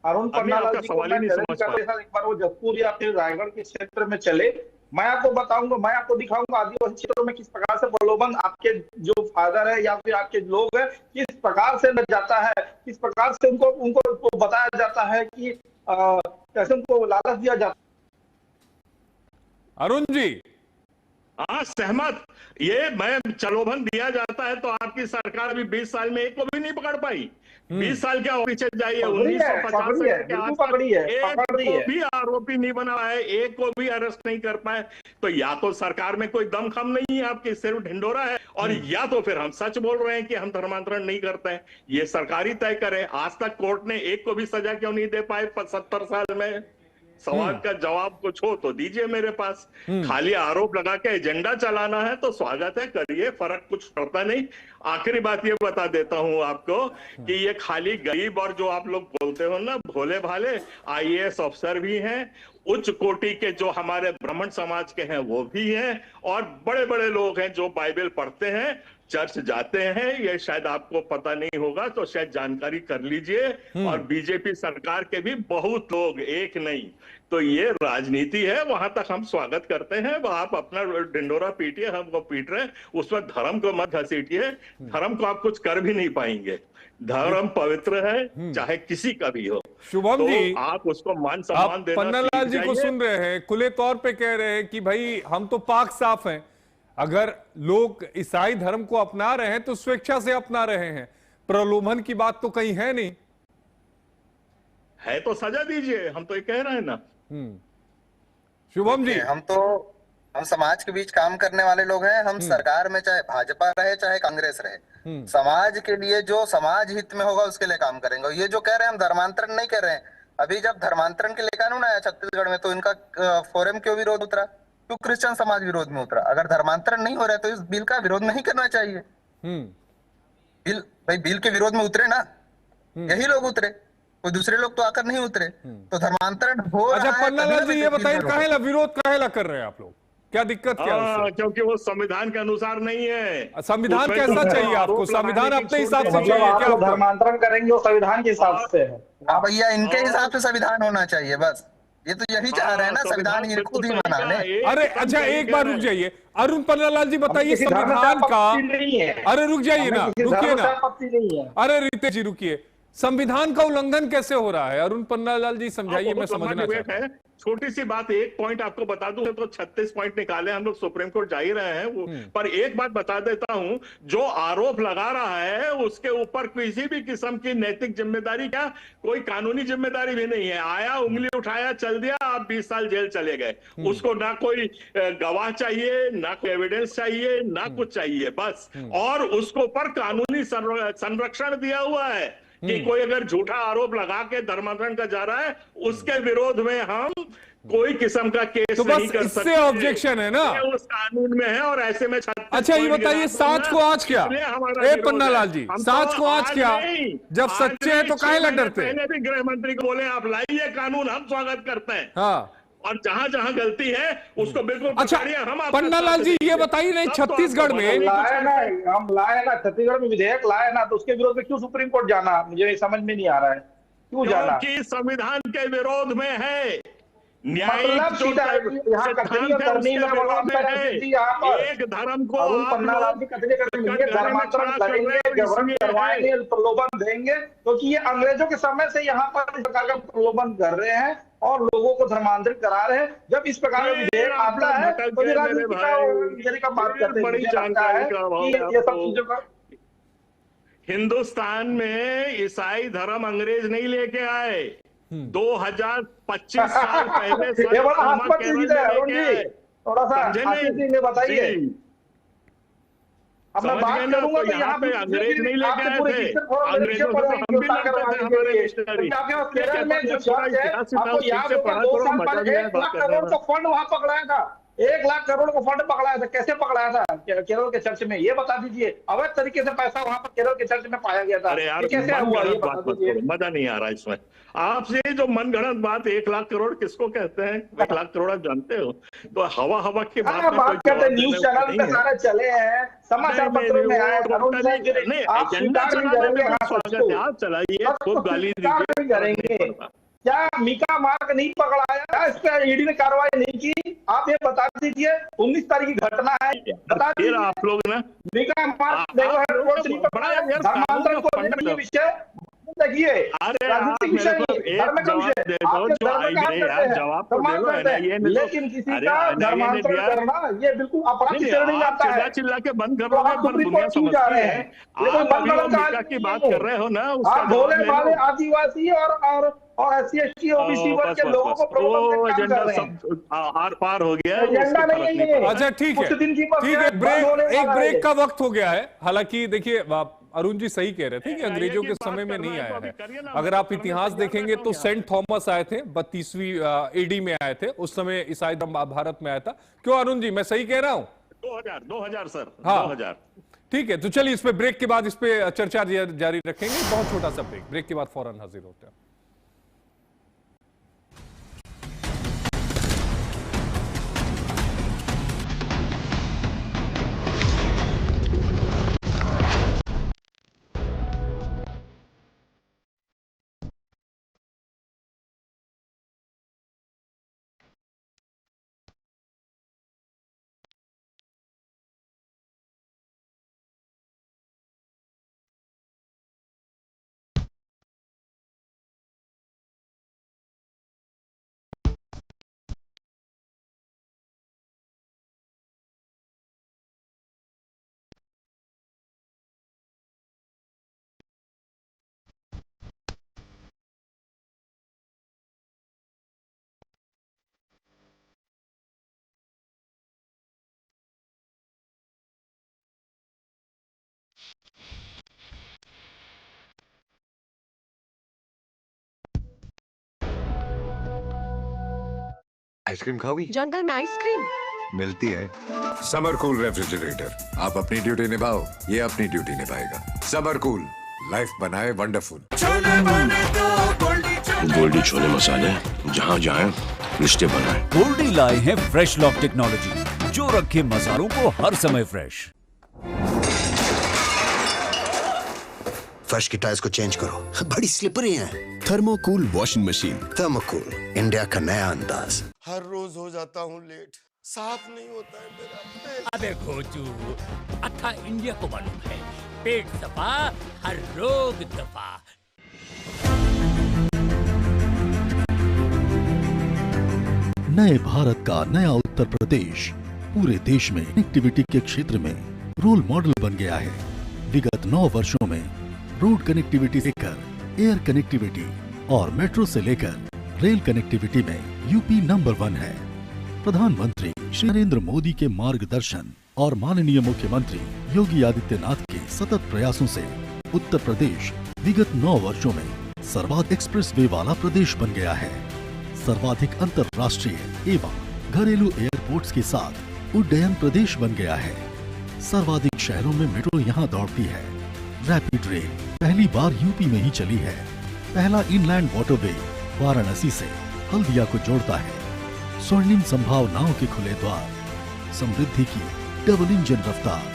अरुण पन्नालाल जी को मैं चैलेंज कर रहा था, एक बार वो जसपुर या फिर रायगढ़ के क्षेत्र में चले, मैं आपको बताऊंगा, मैं आपको दिखाऊंगा आदिवासी क्षेत्रों में किस प्रकार से प्रलोभन आपके जो फादर है या फिर आपके लोग हैं किस प्रकार से लग जाता है, किस प्रकार से उनको बताया जाता है कि कैसे उनको लालच दिया जाता है। अरुण जी, हाँ सहमत। ये मैं प्रलोभन दिया जाता है तो आपकी सरकार अभी 20 साल में एक को भी नहीं पकड़ पाई। 20 साल क्या पीछे जाइए, 1950 से एक को भी आरोपी नहीं बना है, एक को भी अरेस्ट नहीं कर पाए। तो या तो सरकार में कोई दमखम नहीं है आपकी, सिर्फ ढिंडोरा है, और या तो फिर हम सच बोल रहे हैं कि हम धर्मांतरण नहीं करते हैं। ये सरकारी तय करे। आज तक कोर्ट ने एक को भी सजा क्यों नहीं दे पाए 70 साल में? सवाल का जवाब कुछ हो तो दीजिए मेरे पास। खाली आरोप लगा के एजेंडा चलाना है तो स्वागत है, करिए, फर्क कुछ पड़ता नहीं। आखिरी बात ये बता देता हूं आपको कि ये खाली गरीब और जो आप लोग बोलते हो ना भोले भाले आईएएस अफसर भी हैं, उच्च कोटि के जो हमारे ब्राह्मण समाज के हैं वो भी हैं, और बड़े बड़े लोग हैं जो बाइबल पढ़ते हैं। चर्च जाते हैं, ये शायद आपको पता नहीं होगा, तो शायद जानकारी कर लीजिए। और बीजेपी सरकार के भी बहुत लोग, एक नहीं, तो ये राजनीति है, वहां तक हम स्वागत करते हैं। आप अपना ढिंडोरा पीटिए, हम वो पीट रहे हैं, उसमें धर्म को मत घसीटिए। धर्म को आप कुछ कर भी नहीं पाएंगे। धर्म पवित्र है, चाहे किसी का भी हो। शुभम तो जी, आप उसको मान सम्मान आप देना पन्नालाल जी सीख को जाइए। सुन रहे हैं, खुले तौर पे कह रहे हैं कि भाई हम तो पाक साफ हैं। अगर लोग ईसाई धर्म को अपना रहे हैं तो स्वेच्छा से अपना रहे हैं, प्रलोभन की बात तो कहीं है नहीं। है तो सजा दीजिए, हम तो ये कह रहे हैं ना। शुभम जी, हम समाज के बीच काम करने वाले लोग हैं। हम सरकार में चाहे भाजपा रहे चाहे कांग्रेस रहे, समाज के लिए जो समाज हित में होगा उसके लिए काम करेंगे। और ये जो कह रहे हैं हम धर्मांतरण नहीं कर रहे हैं। अभी जब धर्मांतरण के लिए कानून आया छत्तीसगढ़ में, तो इनका फोरम क्यों विरोध उतरा? क्यों क्रिश्चियन समाज विरोध में उतरा? अगर धर्मांतरण नहीं हो रहा है तो इस बिल का विरोध नहीं करना चाहिए। बिल के विरोध में उतरे ना, यही लोग उतरे, कोई दूसरे लोग तो आकर नहीं उतरे। तो धर्मांतरण हो अच्छा रहा है, पन्नालाल जी ये बताइए, काहेला विरोध काहेला कर रहे हैं आप लोग? क्या दिक्कत क्या है उससे? क्योंकि वो संविधान के अनुसार नहीं है। संविधान उसमें कैसा तो चाहिए आपको? आरोप संविधान लगाने की अपने हिसाब से छूट चाहिए मतलब क्या आप आपको? धर्मांतरण करेंगे वो संविधान के हिसाब से है। हाँ भैया, इनके हिसाब से संविधान होना चाहिए बस। ये तो यही चाह रहे हैं ना, संविधान ये खुद ही बना ले। अरे अच्छा एक बार रुक जाइए, अरुण पन्नालाल जी बताइए संविधान का। अरे रुक जाइए ना, रुकिए ना, अरे रितेश जी रुकिए। संविधान का उल्लंघन कैसे हो रहा है? अरुण पन्नालाल जी समझाइए, मैं समझना चाहता हूं। छोटी सी बात, एक पॉइंट आपको बता दूं, तो 36 पॉइंट निकाले हम लोग, सुप्रीम कोर्ट जा ही रहे हैं वो। पर एक बात बता देता हूं, जो आरोप लगा रहा है उसके ऊपर किसी भी किस्म की नैतिक जिम्मेदारी, क्या कोई कानूनी जिम्मेदारी भी नहीं है। आया, उंगली उठाया, चल दिया, आप 20 साल जेल चले गए। उसको ना कोई गवाह चाहिए, ना कोई एविडेंस चाहिए, ना कुछ चाहिए, बस। और उसको ऊपर कानूनी संरक्षण दिया हुआ है कि कोई अगर झूठा आरोप लगा के धर्मांतरण का जा रहा है, उसके विरोध में हम कोई किस्म का केस तो नहीं बस कर इससे सकते। ऑब्जेक्शन है ना? ये उस कानून में है। और ऐसे में अच्छा ये बताइए, साच को आज क्या? ए पन्नालाल जी, साच को आज क्या? जब सच्चे हैं तो काहेला डरते हैं? पहले भी गृह मंत्री को बोले आप लाइए कानून, हम स्वागत करते हैं। हाँ, और जहां जहां गलती है उसको बिल्कुल अच्छा पकड़िए। हम आपका पन्नालाल जी ये बताइए, नहीं छत्तीसगढ़ में लाए ना, हम लाए ना, छत्तीसगढ़ में विधेयक लाए ना, तो उसके विरोध में क्यों सुप्रीम कोर्ट जाना? मुझे समझ में नहीं आ रहा है क्यों जाना। क्योंकि संविधान के विरोध में है। न्यायिक मतलब जो सीधा यहाँ कथनी और करनी में बोला यहाँ पर एक धर्म को अरुण पन्नालाल की कथनी करेंगे, धर्मांतरण करेंगे, जबरन करवाएंगे, प्रलोभन देंगे, क्योंकि ये अंग्रेजों के समय से यहाँ पर इस प्रकार का प्रलोभन कर रहे हैं और लोगों को धर्मांतरित करा रहे हैं। जब इस प्रकार का विधेयक आता है तो ये राजनीति का बात करते हैं। बड़ी जानकारी ये सब चीजों का हिंदुस्तान में ईसाई धर्म अंग्रेज नहीं लेके आए। 2025 साल पहले थोड़ा सा बताइए। अब मैं बात करूंगा तो यहाँ पे अंग्रेज नहीं लेके आए थे, अंग्रेजों को तो हम भी लगते थे हमारे मिशनरी। केरल में जो चर्च है, आपको याद होगा 2 साल पहले 1 लाख करोड़ का फंड वहां पकड़ाया था। 1 लाख करोड़ का फंड पकड़ाया था। कैसे पकड़ाया था केरल के चर्च में, ये बता दीजिए। अवैध तरीके से पैसा वहां पर केरल के चर्च में पाया गया था। अरे यार, कैसे हुआ ये बता दीजिए। मजा नहीं आ रहा इसमें। आपसे जो मनगढ़ंत बात 1 लाख करोड़ किसको कहते हैं? 1 लाख करोड़ आप जानते हो? तो हवा की बात करते, न्यूज चैनल पे सारे चले हैं, समाचार पत्रों में आए। आप चलाइए, खूब गाली दीजिए। क्या मीका मार्क नहीं पकड़ाया? इस पर ईडी ने कार्रवाई नहीं की? आप ये बता दीजिए। 19 तारीख की घटना है, बता दीजिए। आप लोग ना मीका मार्क नहीं पकड़ाया, धर्मांतरण को लेकर ये विषय देखिए, राजनीतिक विषय धर्म का विषय, जवाब लेकिन किसी का धर्मांतरण करना ये बिल्कुल अपराध की श्रेणी में आता है। चिल्ला के बंद कर आप सुप्रीम कोर्ट क्यों जा रहे हैं? ये कोई बंद की बात कर रहे हो ना, आप भोले भाले आदिवासी और SC ST OBC वर्ग के लोगों को प्रलोभन देकर काम कर रहे हैं। आर पार हो गया एजेंडा नहीं है ये। अच्छा ठीक है, ठीक है, एक ब्रेक का वक्त हो गया है। हालांकि देखिए अरुण जी सही कह रहे थे कि अंग्रेजों के समय में नहीं आया है। अगर आप इतिहास देखेंगे तो सेंट थॉमस आए थे 32वीं AD में आए थे, उस समय ईसाई धर्म भारत में आया था। क्यों अरुण जी, मैं सही कह रहा हूं? 2000 सर, हाँ 2000। ठीक है, तो चलिए इस पे ब्रेक के बाद इस पे चर्चा जारी रखेंगे। बहुत छोटा सा ब्रेक के बाद फौरन हाजिर होते हैं। आइसक्रीम खाओगी? जंगल में आइसक्रीम मिलती है। समर कूल रेफ्रिजरेटर, आप अपनी ड्यूटी निभाओ, ये अपनी ड्यूटी निभाएगा। समर कूल, लाइफ बनाए वंडरफुल। गोल्डी छोले मसाले, जहाँ जाए रिश्ते बनाए। गोल्डी लाए हैं फ्रेश लॉक टेक्नोलॉजी, जो रखे मसालों को हर समय फ्रेश। फर्श की टाइल्स को चेंज करो, बड़ी स्लिपरी हैं। थर्मोकूल वॉशिंग मशीन। थर्मोकूल, इंडिया का नया अंदाज। हर रोज हो जाता हूँ लेट, साफ नहीं होता है मेरा। अबे खोचू, अथा इंडिया को मालूम है, पेट सफा हर रोग दफा। नए भारत का नया उत्तर प्रदेश पूरे देश में कनेक्टिविटी के क्षेत्र में रोल मॉडल बन गया है। विगत 9 वर्षों में रोड कनेक्टिविटी से लेकर एयर कनेक्टिविटी और मेट्रो से लेकर रेल कनेक्टिविटी में यूपी नंबर 1 है। प्रधानमंत्री श्री नरेंद्र मोदी के मार्गदर्शन और माननीय मुख्यमंत्री योगी आदित्यनाथ के सतत प्रयासों से उत्तर प्रदेश विगत 9 वर्षों में सर्वाधिक एक्सप्रेसवे वाला प्रदेश बन गया है। सर्वाधिक अंतर्राष्ट्रीय एवं घरेलू एयरपोर्ट्स के साथ उड्डयन प्रदेश बन गया है। सर्वाधिक शहरों में मेट्रो यहाँ दौड़ती है। रैपिड रेल पहली बार यूपी में ही चली है। पहला इनलैंड वाटरवे वाराणसी से हल्दिया को जोड़ता है। स्वर्णिम संभावनाओं के खुले द्वार, समृद्धि की डबल इंजन रफ्तार।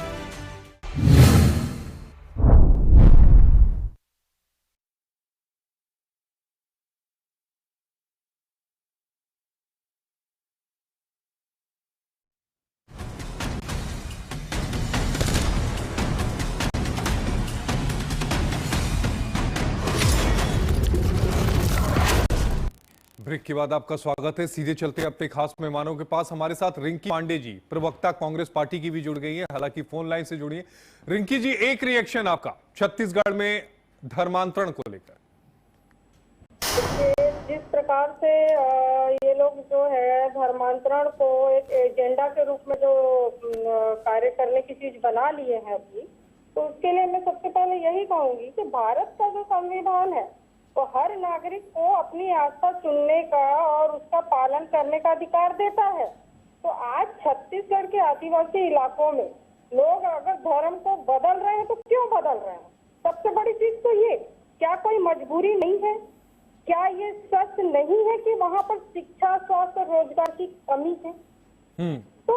ब्रेक के बाद आपका स्वागत है। सीधे चलते हैं अपने खास मेहमानों के पास। हमारे साथ रिंकी पांडे जी, प्रवक्ता कांग्रेस पार्टी की भी जुड़ गई है, हालांकि फोन लाइन से जुड़ी है। रिंकी जी, एक रिएक्शन आपका छत्तीसगढ़ में धर्मांतरण को लेकर। जिस प्रकार से ये लोग जो है धर्मांतरण को एक एजेंडा के रूप में जो कार्य करने की चीज बना लिए हैं अभी, तो उसके लिए मैं सबसे पहले यही कहूंगी कि भारत का जो संविधान है तो हर नागरिक को अपनी आस्था चुनने का और उसका पालन करने का अधिकार देता है। तो आज छत्तीसगढ़ के आदिवासी इलाकों में लोग अगर धर्म को बदल रहे हैं तो क्यों बदल रहे हैं? सबसे बड़ी चीज तो ये, क्या कोई मजबूरी नहीं है? क्या ये सच नहीं है कि वहाँ पर शिक्षा, स्वास्थ्य और रोजगार की कमी है? तो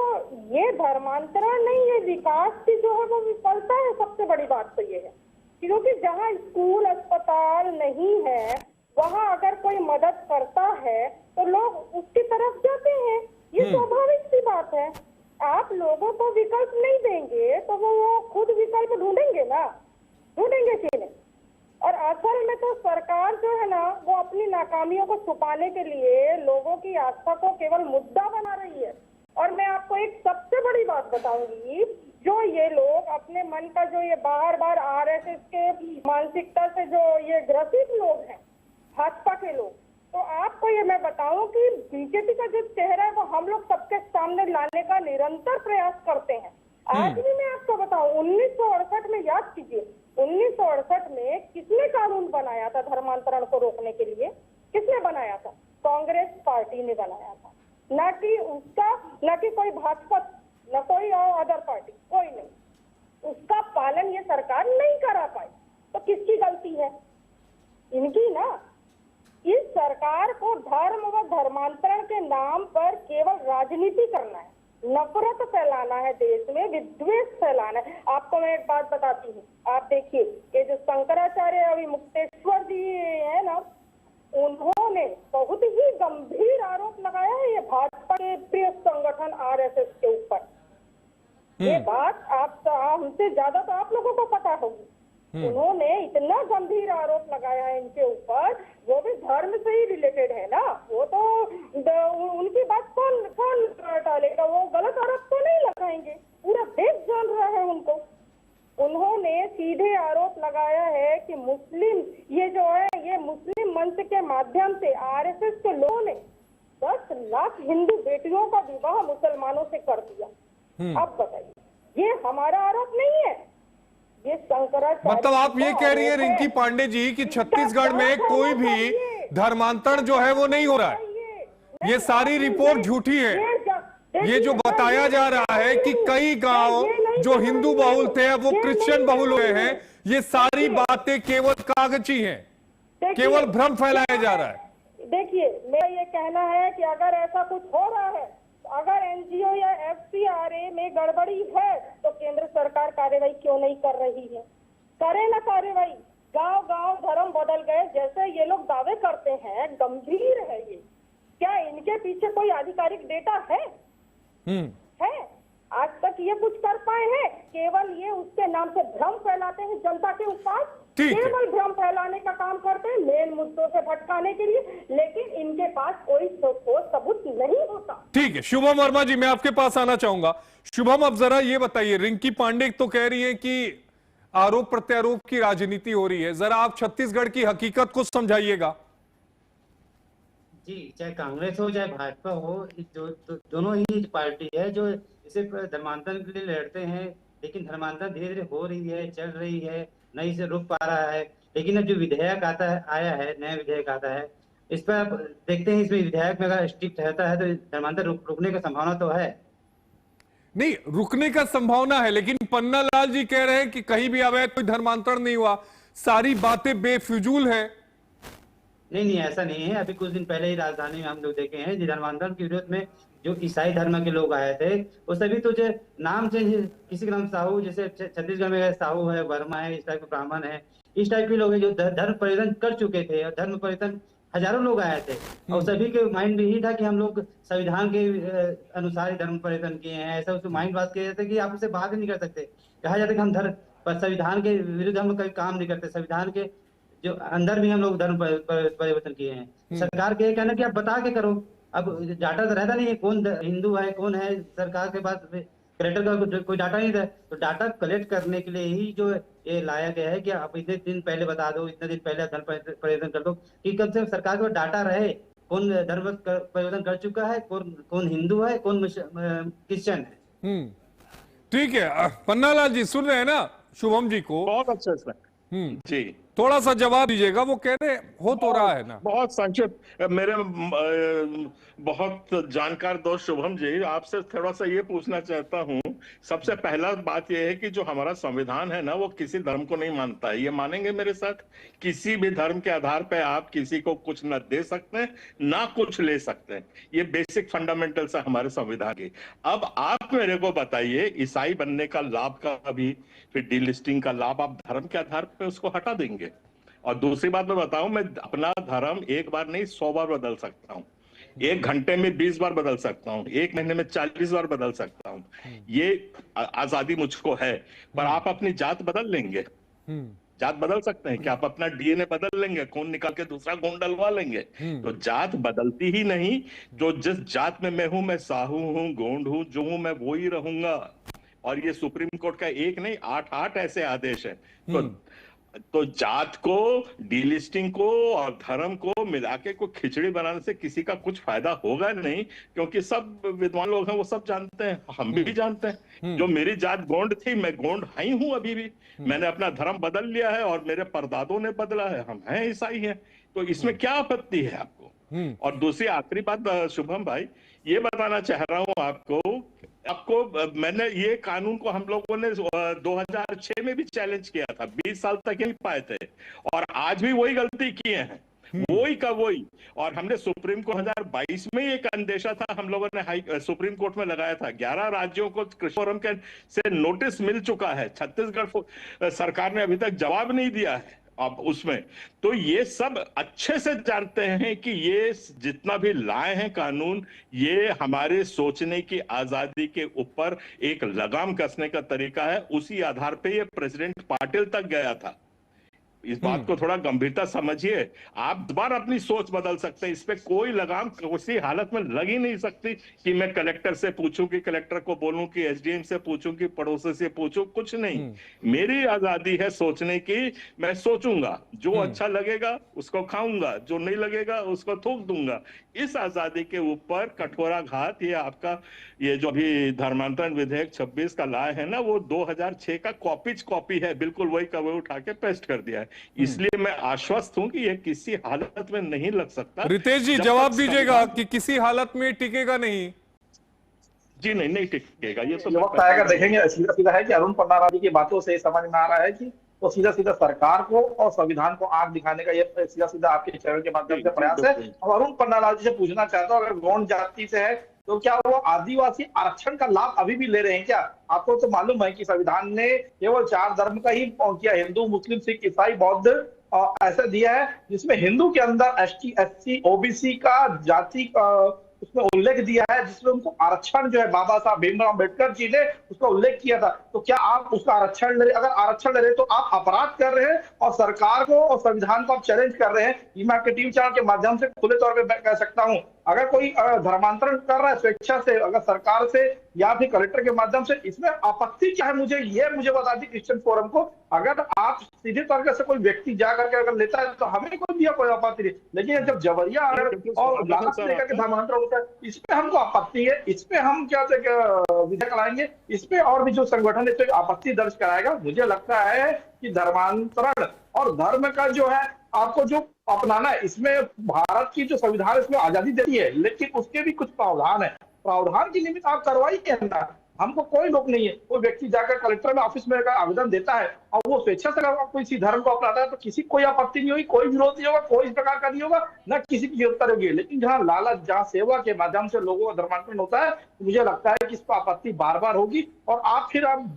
ये धर्मांतरण नहीं, ये विकास की जो है वो विफलता है। सबसे बड़ी बात तो ये है क्योंकि जहाँ स्कूल अस्पताल नहीं है वहाँ अगर कोई मदद करता है तो लोग उसकी तरफ जाते हैं। ये स्वाभाविक सी बात है। आप लोगों को विकल्प नहीं देंगे तो वो खुद विकल्प ढूंढेंगे ना, ढूंढेंगे कि नहीं? और असल में तो सरकार जो है ना वो अपनी नाकामियों को छुपाने के लिए लोगों की आस्था को केवल मुद्दा बना रही है। और मैं आपको एक सबसे बड़ी बात बताऊंगी, जो ये लोग अपने मन का जो ये बार बार आरएसएस के मानसिकता से जो ये ग्रसित लोग हैं, भाजपा के लोग, तो आपको ये मैं बताऊं कि बीजेपी का जो चेहरा है वो हम लोग सबके सामने लाने का निरंतर प्रयास करते हैं। आज भी मैं आपको बताऊं, 1968 में याद कीजिए, 1968 में किसने कानून बनाया था धर्मांतरण को रोकने के लिए? किसने बनाया था? कांग्रेस पार्टी ने बनाया था, ना कि कोई भाजपा, न कोई और अदर पार्टी, कोई नहीं। उसका पालन ये सरकार नहीं करा पाई, तो किसकी गलती है? इनकी ना। इस सरकार को धर्म व धर्मांतरण के नाम पर केवल राजनीति करना है, नफरत फैलाना है, देश में विद्वेष फैलाना है। आपको मैं एक बात बताती हूँ, आप देखिए, ये जो शंकराचार्य अभी मुक्तेश्वर जी है ना, उन्होंने बहुत ही गंभीर आरोप लगाया है ये भाजपा के प्रिय संगठन आरएसएस के ऊपर। ये बात आप हमसे ज्यादा तो आप लोगों को पता होगी। उन्होंने इतना गंभीर आरोप लगाया है इनके ऊपर, वो भी धर्म से ही रिलेटेड है ना। वो तो उनकी बात कौन टालेगा? वो गलत आरोप तो नहीं लगाएंगे, पूरा देश जान रहा है उनको। उन्होंने सीधे आरोप लगाया है कि मुस्लिम, ये जो है ये मुस्लिम मंच के माध्यम से आरएसएस के लोगों ने 10 लाख हिंदू बेटियों का विवाह मुसलमानों से कर दिया। अब बताइए, ये हमारा आरोप नहीं है, ये शंकराचार्य। मतलब आप ये कह रही है रिंकी पांडे जी कि छत्तीसगढ़ में कोई भी धर्मांतरण जो है वो नहीं हो रहा है? ये सारी रिपोर्ट झूठी है। ये जो बताया जा रहा है कि कई गांव जो हिंदू बहुल थे अब वो क्रिश्चियन बहुल हुए हैं, ये सारी बातें केवल कागजी हैं, केवल भ्रम फैलाया जा रहा है। देखिए, मेरा ये कहना है कि अगर ऐसा कुछ हो रहा है, अगर एनजीओ या एफसीआरए में गड़बड़ी है, तो केंद्र सरकार कार्रवाई क्यों नहीं कर रही है? करे ना कार्रवाई। गांव गांव धर्म बदल गए जैसे ये लोग दावे करते हैं, गंभीर है ये। क्या इनके पीछे कोई आधिकारिक डेटा है? है? आज तक ये कुछ कर पाए हैं? केवल ये उसके नाम से भ्रम फैलाते हैं जनता के ऊपर, केवल भ्रम फैलाने का काम करते हैं, मेन मुद्दों से भटकाने के लिए, लेकिन इनके पास कोई ठोस सबूत नहीं होता। ठीक है, शुभम वर्मा जी, मैं आपके पास आना चाहूंगा। शुभम, अब जरा ये बताइए, रिंकी पांडे तो कह रही है कि आरोप प्रत्यारोप की राजनीति हो रही है, जरा आप छत्तीसगढ़ की हकीकत को समझाइएगा। जी, चाहे कांग्रेस हो चाहे भाजपा हो, दोनों ही पार्टी है जो इसे धर्मांतरण के लिए लड़ते हैं, लेकिन धर्मांतरण धीरे धीरे हो रही है, चल रही है, नहीं से रुक पा रहा है। लेकिन अब जो विधेयक आया है, नया विधेयक आता है, इस पर आप देखते हैं, इसमें विधेयक में अगर स्ट्रिक्ट रहता है तो धर्मांतरण रुकने का संभावना तो है। नहीं, रुकने का संभावना है, लेकिन पन्ना लाल जी कह रहे हैं कि कहीं भी अवैध कोई धर्मांतरण नहीं हुआ, सारी बातें बेफिजूल है। नहीं, ऐसा नहीं है। अभी कुछ दिन पहले ही राजधानी में हम लोग देखे हैं, धर्मांतरण के विरोध में जो ईसाई धर्म के लोग आए थे, वो सभी तो जो नाम चेंज, किसी का नाम साहू, जैसे छत्तीसगढ़ में साहू है, वर्मा है, इस टाइप के ब्राह्मण है, इस टाइप के लोग हैं जो धर्म परिवर्तन कर चुके थे, और धर्म परिवर्तन हजारों लोग आए थे, और सभी के माइंड में यही था कि हम लोग संविधान के अनुसार ही धर्म परिवर्तन किए हैं। ऐसा उसको माइंड बात किया जाता है कि आप उससे बात ही नहीं कर सकते। कहा जाता है कि हम संविधान के विरुद्ध हम कभी काम नहीं करते, संविधान के जो अंदर भी हम लोग धर्म परिवर्तन किए हैं। सरकार के कहना कि आप बता के करो। अब डाटा तो रहता नहीं है, कौन हिंदू है कौन है, सरकार के पास कलेक्टर का कोई डाटा नहीं था, तो डाटा कलेक्ट करने के लिए ही जो ये लाया गया है कि आप इतने दिन पहले बता दो, इतने दिन पहले धर्म परिवर्तन कर दो, कि कम से कम सरकार के पास डाटा रहे, कौन धर्म परिवर्तन कर चुका है, कौन हिंदू है, कौन क्रिश्चियन है। ठीक है, पन्ना लाल जी सुन रहे हैं ना शुभम जी को? बहुत अच्छा सर। जी, थोड़ा सा जवाब दीजिएगा, वो कह रहे हो तो रहा है ना। बहुत संक्षिप्त। मेरे बहुत जानकार दोस्त शुभम जी, आपसे थोड़ा सा ये पूछना चाहता हूँ। सबसे पहला बात यह है कि जो हमारा संविधान है ना, वो किसी धर्म को नहीं मानता है। ये मानेंगे मेरे साथ? किसी भी धर्म के आधार पे आप किसी को कुछ न दे सकते हैं, ना कुछ ले सकते हैं। ये बेसिक फंडामेंटल्स है हमारे संविधान के। अब आप मेरे को बताइए, ईसाई बनने का लाभ का भी, फिर डीलिस्टिंग का लाभ, आप धर्म के आधार पे उसको हटा देंगे? और दूसरी बात मैं बताऊं, मैं अपना धर्म एक बार नहीं 100 बार बदल सकता हूं, 1 घंटे में 20 बार बदल सकता हूं, 1 महीने में 40 बार बदल सकता हूं। ये आजादी मुझको है। पर आप अपनी जात बदल लेंगे? जात बदल सकते हैं क्या? आप अपना डीएनए बदल लेंगे? खून निकाल के दूसरा खून डलवा लेंगे? तो जात बदलती ही नहीं। जो जिस जात में मैं हूं, मैं साहू हूं, गोंड हूं, जो हूं मैं वो ही रहूंगा। और ये सुप्रीम कोर्ट का एक नहीं 8 ऐसे आदेश है। तो जात को, डीलिस्टिंग को और धर्म को मिला के कोई खिचड़ी बनाने से किसी का कुछ फायदा होगा नहीं, क्योंकि सब विद्वान लोग हैं, वो सब जानते हैं, हम भी जानते हैं। जो मेरी जात गोंड थी, मैं गोंड ही हूं अभी भी। मैंने अपना धर्म बदल लिया है और मेरे परदादों ने बदला है, हम हैं ईसाई हैं। तो इसमें क्या आपत्ति है आपको? और दूसरी आखिरी बात शुभम भाई, ये बताना चाह रहा हूं आपको, मैंने ये कानून को हम लोगों ने 2006 में भी चैलेंज किया था, 20 साल तक नहीं पाए थे, और आज भी वही गलती किए हैं, वही का वही। और हमने सुप्रीम कोर्ट 2022 में एक अंदेशा था, हम लोगों ने सुप्रीम कोर्ट में लगाया था। 11 राज्यों को कृषि फोरम के से नोटिस मिल चुका है, छत्तीसगढ़ सरकार ने अभी तक जवाब नहीं दिया है अब उसमें। तो ये सब अच्छे से जानते हैं कि ये जितना भी लाए हैं कानून, ये हमारे सोचने की आजादी के ऊपर एक लगाम कसने का तरीका है। उसी आधार पे ये प्रेसिडेंट पाटिल तक गया था। इस बात को थोड़ा गंभीरता समझिए। आप दोबारा अपनी सोच बदल सकते हैं, इस पे कोई लगाम किसी हालत में लग ही नहीं सकती कि मैं कलेक्टर से पूछूं, कि कलेक्टर को बोलूं, कि एसडीएम से पूछूं, कि पड़ोसी से पूछूं, कुछ नहीं। मेरी आजादी है सोचने की, मैं सोचूंगा, जो अच्छा लगेगा उसको खाऊंगा, जो नहीं लगेगा उसको थूक दूंगा। इस आजादी के ऊपर कठोराघात ये आपका ये जो भी धर्मांतरण विधेयक 26 का लाए है ना, वो 2006 का कॉपी है, बिल्कुल वही का वही उठा के पेस्ट कर दिया है। इसलिए मैं आश्वस्त हूं कि यह किसी हालत में नहीं लग सकता। रितेश जी जब जवाब तक दीजिएगा कि किसी हालत में टिकेगा नहीं। जी नहीं टिकेगा। ये तो वक्त आएगा, देखेंगे। सीधा सीधा है कि अरुण पन्नालाल जी की बातों से समझ में आ रहा है कि वो सीधा सीधा सरकार को और संविधान को आंख दिखाने का ये सीधा सीधा आपके चरण के माध्यम से प्रयास है। और अरुण पन्नालाल जी से पूछना चाहता हूँ, अगर गौंड जाति से है तो क्या वो आदिवासी आरक्षण का लाभ अभी भी ले रहे हैं क्या? आपको तो मालूम है कि संविधान ने केवल 4 धर्म का ही किया, हिंदू, मुस्लिम, सिख, ईसाई, बौद्ध ऐसा दिया है, जिसमें हिंदू के अंदर ST, SC, OBC का जाति उसमें उल्लेख दिया है, जिसमें उनको आरक्षण जो है बाबा साहब भीमराव अम्बेडकर जी ने उसका उल्लेख किया था। तो क्या आप उसका आरक्षण ले रहे? अगर आरक्षण ले रहे तो आप अपराध कर रहे हैं और सरकार को और संविधान को आप चैलेंज कर रहे हैं। ये मैं आपके टीवी चैनल के माध्यम से खुले तौर पे कह सकता हूं, अगर कोई धर्मांतरण कर रहा है स्वेच्छा से, अगर सरकार से या फिर कलेक्टर के माध्यम से, इसमें आपत्ति क्या है? मुझे बता दी क्रिश्चियन फोरम को। अगर आप सीधे तरीके से कोई व्यक्ति जाकर के अगर लेता है तो हमें कोई आपत्ति नहीं, लेकिन जब जबरिया और लालच लेकर के धर्मांतरण होता है, इसमें हमको आपत्ति है। इसपे हम क्या विधेयक लाएंगे, इसपे और भी जो संगठन है तो आपत्ति दर्ज कराएगा। मुझे लगता है कि धर्मांतरण और धर्म का जो है आपको जो अपनाना है, इसमें भारत की जो संविधान इसमें आजादी देती है, लेकिन उसके भी कुछ प्रावधान है। प्रावधान की निमित्त आप करवाइए ना, हमको कोई रोक नहीं है। कोई व्यक्ति जाकर कलेक्टर में ऑफिस में आवेदन देता है और वो स्वेच्छा से अगर कोई इसी धर्म को अपनाता है तो किसी कोई आपत्ति नहीं होगी, कोई विरोध नहीं होगा, कोई इस प्रकार का नहीं होगा, न किसी की गिरफ्तार होगी। लेकिन जहाँ लालच, जहाँ सेवा के माध्यम से लोगों का धर्मांतरण होता है, तो मुझे लगता है कि इस पर आपत्ति बार बार होगी। और आप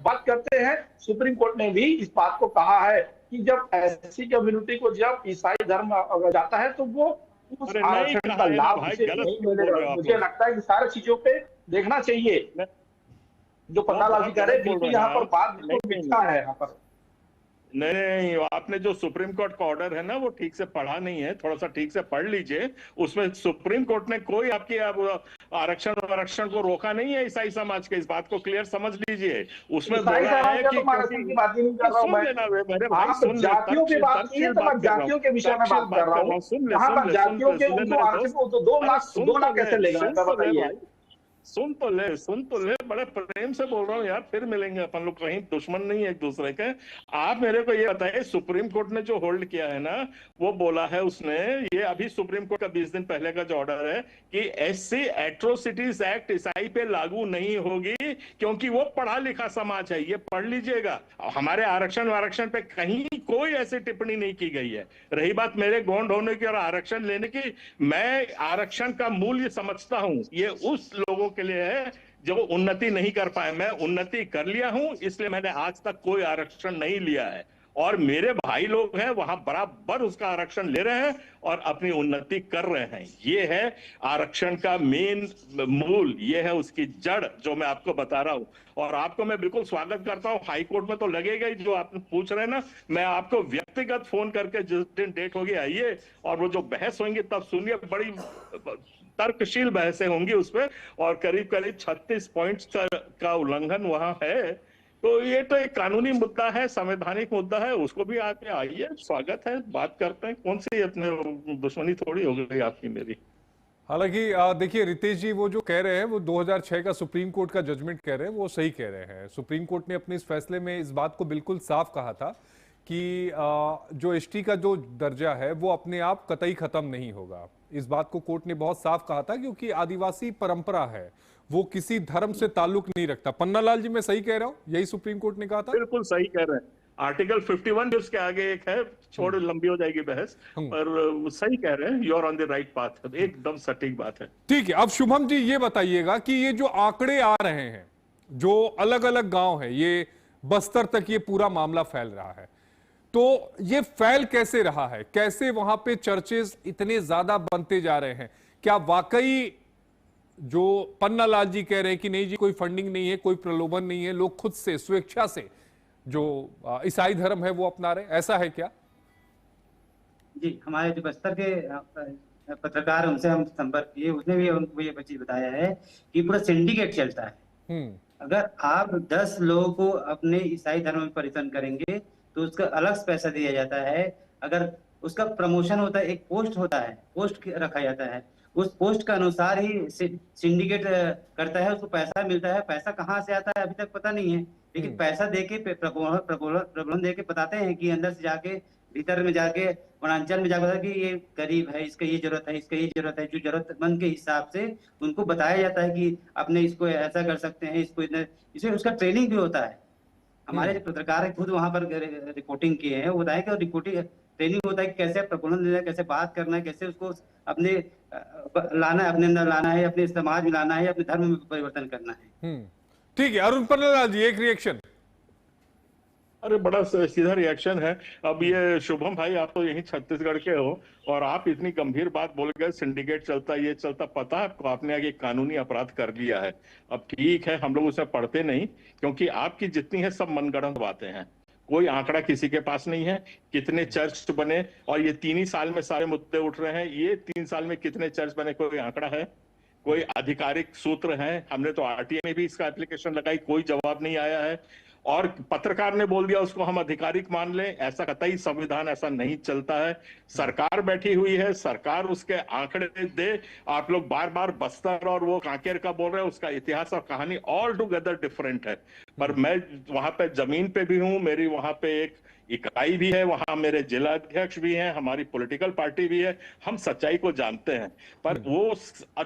बात करते हैं, सुप्रीम कोर्ट ने भी इस बात को कहा है कि जब SC कम्युनिटी को जब ईसाई धर्म जाता है तो वो उस आरक्षण का लाभ नहीं मिलेगा। मुझे लगता है कि सारी चीजों पे देखना चाहिए। जो पन्नालाल जी कह रहे हैं बिल्कुल यहाँ पर बात मिथ्या है। यहाँ पर नहीं, आपने जो सुप्रीम कोर्ट का ऑर्डर है ना वो ठीक से पढ़ा नहीं है, थोड़ा सा ठीक से पढ़ लीजिए। उसमें सुप्रीम कोर्ट ने कोई आपकी आरक्षण को रोका नहीं है ईसाई समाज के, इस बात को क्लियर समझ लीजिए। उसमें बोला है कि जातियों की बात की है तो मैं जातियों के विषय में बात कर रहा हूँ। यहाँ पर जातियों के उनको आरक्षण को 2 लाख कैसे लेगा बताइए? सुन तो ले, बड़े प्रेम से बोल रहा हूँ यार, फिर मिलेंगे अपन लोग, कहीं दुश्मन नहीं है एक दूसरे के। आप मेरे को ये बताइए, सुप्रीम कोर्ट ने जो होल्ड किया है ना, वो बोला है उसने, ये अभी सुप्रीम कोर्ट का 20 दिन पहले का जो ऑर्डर है कि SC एट्रोसिटीज एक्ट ईसाई पे लागू नहीं होगी, क्योंकि वो पढ़ा लिखा समाज है। ये पढ़ लीजिएगा, हमारे आरक्षण पे कहीं कोई ऐसी टिप्पणी नहीं की गई है। रही बात मेरे गौंड होने की और आरक्षण लेने की, मैं आरक्षण का मूल्य समझता हूँ, ये उस लोगों के लिए है जो उन्नति नहीं कर पाए। मैं उन्नति कर लिया हूं, इसलिए मैंने आज तक कोई आरक्षण नहीं लिया है, और मेरे भाई लोग हैं वहां बराबर उसका आरक्षण ले रहे हैं और अपनी उन्नति कर रहे हैं। ये है आरक्षण का मेन मूल, ये है उसकी जड़ जो मैं आपको बता रहा हूं। और आपको मैं बिल्कुल स्वागत करता हूं, हाई कोर्ट में तो लगेगा ही, जो आप पूछ रहे हैं ना। मैं आपको व्यक्तिगत फोन करके जिस दिन डेट होगी आइए, और वो जो बहस होंगी तब सुनिए, बड़ी तर्कशील बहसें होंगी उसपे, और करीब 36 पॉइंट्स का उल्लंघन वहां है। तो ये तो एक कानूनी मुद्दा है, संवैधानिक मुद्दा है, उसको भी आके आइए, स्वागत है, बात करते हैं। कौन सी अपने दुश्मनी थोड़ी हो गई आपकी मेरी। हालांकि देखिए रितेश जी, वो जो कह रहे हैं वो 2006 का सुप्रीम कोर्ट का जजमेंट कह रहे हैं, वो सही कह रहे हैं। सुप्रीम कोर्ट ने अपने इस फैसले में इस बात को बिल्कुल साफ कहा था कि जो ST का जो दर्जा है वो अपने आप कतई खत्म नहीं होगा। इस बात को कोर्ट ने बहुत साफ कहा था, क्योंकि आदिवासी परंपरा है, वो किसी धर्म से ताल्लुक नहीं रखता। पन्नालाल जी, मैं सही कह रहा हूँ? यही सुप्रीम कोर्ट ने कहा था। बिल्कुल सही कह रहे हैं। आर्टिकल 51 जो उसके आगे एक है, छोड़ लंबी हो जाएगी बहस, पर सही कह रहे हैं, you are on the right path, एकदम सटीक बात है। ठीक है, अब शुभम जी ये बताइएगा कि ये जो आंकड़े आ रहे हैं, जो अलग अलग गांव है, ये बस्तर तक ये पूरा मामला फैल रहा है, तो ये फैल कैसे रहा है? कैसे वहां पे चर्चेस इतने ज्यादा बनते जा रहे हैं? क्या वाकई जो पन्नालाल जी कह रहे हैं कि नहीं जी कोई फंडिंग नहीं है, कोई प्रलोभन नहीं है, लोग खुद से स्वेच्छा से जो ईसाई धर्म है वो अपना रहे, ऐसा है क्या? जी, हमारे जो बस्तर के पत्रकार, उनसे हम संपर्क किए, उसने भी हमको ये चीज बताया है कि पूरा सिंडिकेट चलता है। अगर आप 10 लोगों को अपने ईसाई धर्म में परिवर्तन करेंगे तो उसका अलग पैसा दिया जाता है। अगर उसका प्रमोशन होता है, एक पोस्ट होता है, पोस्ट रखा जाता है, उस पोस्ट के अनुसार ही सिंडिकेट करता है, उसको पैसा मिलता है। पैसा कहाँ से आता है अभी तक पता नहीं है, लेकिन पैसा देके प्रलोभन देके बताते हैं कि अंदर से जाके भीतर में जाके वनांचल में जाकर कि ये गरीब है, इसका ये जरूरत है, इसका ये जरूरत है, जो जरूरतमंद के हिसाब से उनको बताया जाता है कि अपने इसको ऐसा कर सकते हैं, इसको इसमें उसका ट्रेनिंग भी होता है। हमारे जो पत्रकार खुद वहां पर रिपोर्टिंग किए हैं, वो बताया कि रिपोर्टिंग ट्रेनिंग होता है कि कैसे प्रबंधन देना है, कैसे बात करना है, कैसे उसको अपने लाना है, अपने अंदर लाना है, अपने समाज में लाना है, अपने धर्म में परिवर्तन करना है। ठीक है, अरुण पन्नालाल जी एक रिएक्शन। अरे बड़ा सीधा रिएक्शन है। अब ये शुभम भाई, आप तो यही छत्तीसगढ़ के हो और आप इतनी गंभीर बात बोल गए, सिंडिकेट चलता, ये चलता, पता है आपको आपने आगे कानूनी अपराध कर लिया है। अब ठीक है, हम लोग उसे पढ़ते नहीं क्योंकि आपकी जितनी है सब मनगढ़ंत बातें हैं, कोई आंकड़ा किसी के पास नहीं है। कितने चर्च बने, और ये 3 ही साल में सारे मुद्दे उठ रहे हैं, ये 3 साल में कितने चर्च बने, कोई आंकड़ा है, कोई आधिकारिक सूत्र है? हमने तो आरटीआई में भी इसका एप्लीकेशन लगाई, कोई जवाब नहीं आया है। और पत्रकार ने बोल दिया उसको हम आधिकारिक मान लें, ऐसा कतई संविधान ऐसा नहीं चलता है। सरकार बैठी हुई है, सरकार उसके आंकड़े दे। आप लोग बार बार बस्तर और वो कांकेर का बोल रहे हैं, उसका इतिहास और कहानी ऑल टुगेदर डिफरेंट है। पर मैं वहां पे जमीन पे भी हूं, मेरी वहां पे एक इकाई भी है, वहां मेरे जिला अध्यक्ष भी हैं, हमारी पॉलिटिकल पार्टी भी है, हम सच्चाई को जानते हैं। पर वो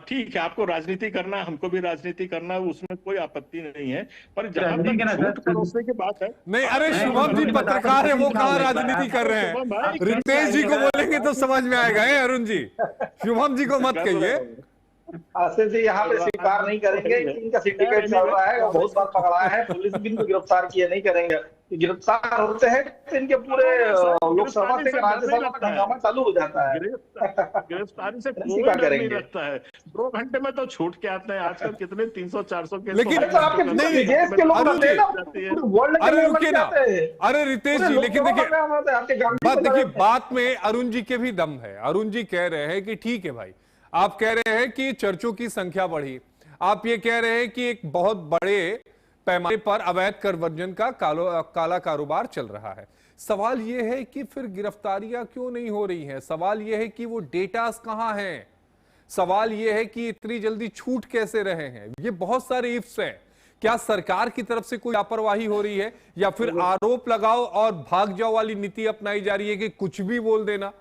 ठीक है, आपको राजनीति करना है, हमको भी राजनीति करना है, उसमें कोई आपत्ति नहीं है। पर जहां तक झूठ परोसने की बात है, नहीं, अरे शुभम जी पत्रकार है, वो कहाँ राजनीति कर रहे हैं? रितेश जी को बोलेंगे तो समझ में आएगा। अरुण जी, शुभम जी को मत कहिए। आसिफ जी यहाँ पे स्वीकार नहीं करेंगे कि इनका सिंडिकेट चल रहा है और बहुत बार पकड़ा है, पुलिस भी इनको गिरफ्तार किए नहीं करेंगे। गिरफ्तार होते हैं तो इनके पूरे लोकसभा से राज्यसभा तक हंगामा चालू हो जाता है। गिरफ्तारी से कोई डर नहीं लगता है, 2 घंटे में तो छूट के आते हैं। आजकल कितने 300-400 केस, लेकिन विदेश के लोग अरे रुकिए ना, अरे रितेश जी, लेकिन देखिए बात, देखिए बात में अरुण जी के भी दम है। अरुण जी कह रहे हैं कि ठीक है भाई, आप कह रहे हैं कि चर्चों की संख्या बढ़ी, आप ये कह रहे हैं कि एक बहुत बड़े पैमाने पर अवैध करवर्जन का काला कारोबार चल रहा है। सवाल यह है कि फिर गिरफ्तारियां क्यों नहीं हो रही हैं? सवाल यह है कि वो डेटास कहां हैं? सवाल यह है कि इतनी जल्दी छूट कैसे रहे हैं? ये बहुत सारे इफ्स हैं। क्या सरकार की तरफ से कोई लापरवाही हो रही है, या फिर आरोप लगाओ और भाग जाओ वाली नीति अपनाई जा रही है कि कुछ भी बोल देना?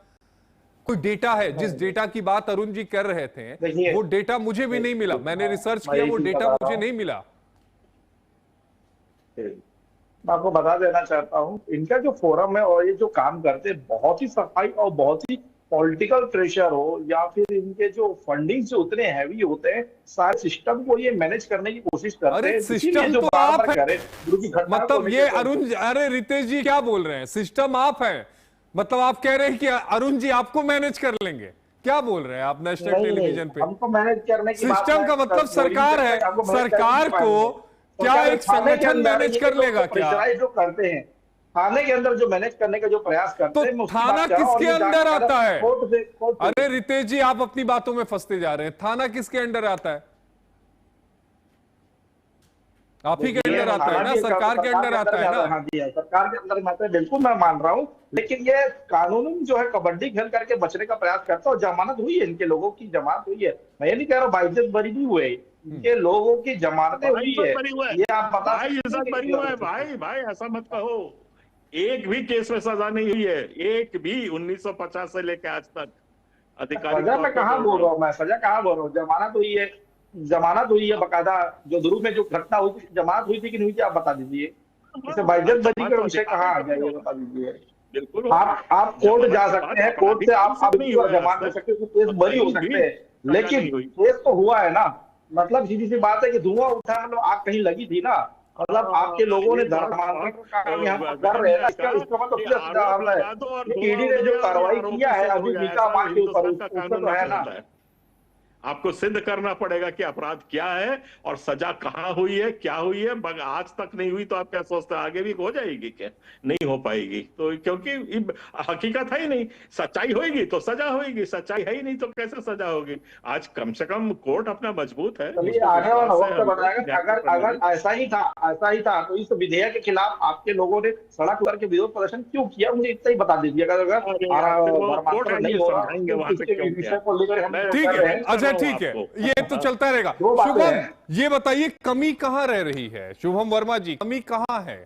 कोई डेटा है? जिस डेटा की बात अरुण जी कर रहे थे, वो डेटा मुझे भी नहीं मिला। मैंने रिसर्च किया, वो डेटा मुझे नहीं मिला। मैं आपको बता देना चाहता हूं, इनका जो फोरम है और ये जो काम करते हैं, बहुत ही सफाई और बहुत ही पॉलिटिकल प्रेशर हो या फिर इनके जो फंडिंग जो उतने हैवी होते हैं, सारे सिस्टम को ये मैनेज करने की कोशिश करते हैं। सिस्टम तो आप है, मतलब ये अरुण, अरे रितेश जी क्या बोल रहे हैं? सिस्टम आप है, मतलब आप कह रहे हैं कि अरुण जी आपको मैनेज कर लेंगे? क्या बोल रहे हैं आप नेशनल टेलीविजन पे? हमको मैनेज करने की सिस्टम का मतलब सरकार है, सरकार को क्या एक संगठन मैनेज कर लेगा? क्या जो करते हैं थाने के अंदर, जो मैनेज करने का जो प्रयास करते हैं, तो थाना किसके अंदर आता है? अरे रितेश जी, आप अपनी बातों में फंसते जा रहे हैं। थाना किसके अंडर आता है? आप ही के अंडर आता है ना, सरकार के अंडर आता है ना? सरकार के अंदर आता है, बिल्कुल मैं मान रहा हूं। लेकिन ये कानून जो है कबड्डी खेल करके बचने का प्रयास करता है। और जमानत हुई है, इनके लोगों की जमानत हुई है। मैं ये नहीं कह रहा हूँ बाइज्जत बरी भी हुए, इनके लोगों की जमानतें हुई है। ये आप बता बरी हुआ है भाई, ऐसा मत कहो। एक भी केस में सजा नहीं हुई है, एक भी, 1950 से लेकर आज तक। अधिकारी सजा मैं कहाँ बोल रहा हूँ, मैं सजा कहाँ बोल रहा हूँ? जमानत हुई है, जमानत हुई है बकायदा। जो ध्रुव में जो घटना हुई थी, जमानत हुई थी कि नहीं हुई थी, आप बता दीजिए। इसे बाइज्जत बरी का विषय कहाँ आ गया, ये बता दीजिए। बिल्कुल, आप कोर्ट जा सकते हैं, कोर्ट से आप जमानत ले सकते हैं, केस बरी हो सकते हैं, लेकिन केस तो हुआ है ना। मतलब सीधी सी बात है कि धुआं उठा, मतलब आग कहीं लगी थी ना। मतलब आपके लोगों ने धर्मांतरण का काम यहाँ कर रहे हैं, इसका मतलब ईडी ने जो कार्रवाई किया है अभी मीका मार के ऊपर, तो है ना। आपको सिद्ध करना पड़ेगा कि अपराध क्या है और सजा कहां हुई है, क्या हुई है। आज तक नहीं हुई तो आप क्या सोचते हैं आगे भी हो जाएगी? क्या नहीं हो पाएगी? तो क्योंकि हकीकत है ही नहीं। सच्चाई होगी तो सजा होगी, सच्चाई है ही नहीं तो कैसे सजा होगी? आज कम से कम कोर्ट अपना मजबूत है। आने वाला वक्त बताएगा। अगर ऐसा ही था तो इस विधेयक के खिलाफ आपके लोगों ने सड़क पर के विरोध प्रदर्शन क्यों किया, मुझे इतना ही बता दीजिए। ठीक है, अच्छा ठीक है, ये तो चलता रहेगा। शुभम, ये बताइए कमी कहां रह रही है? शुभम वर्मा जी, कमी कहां है?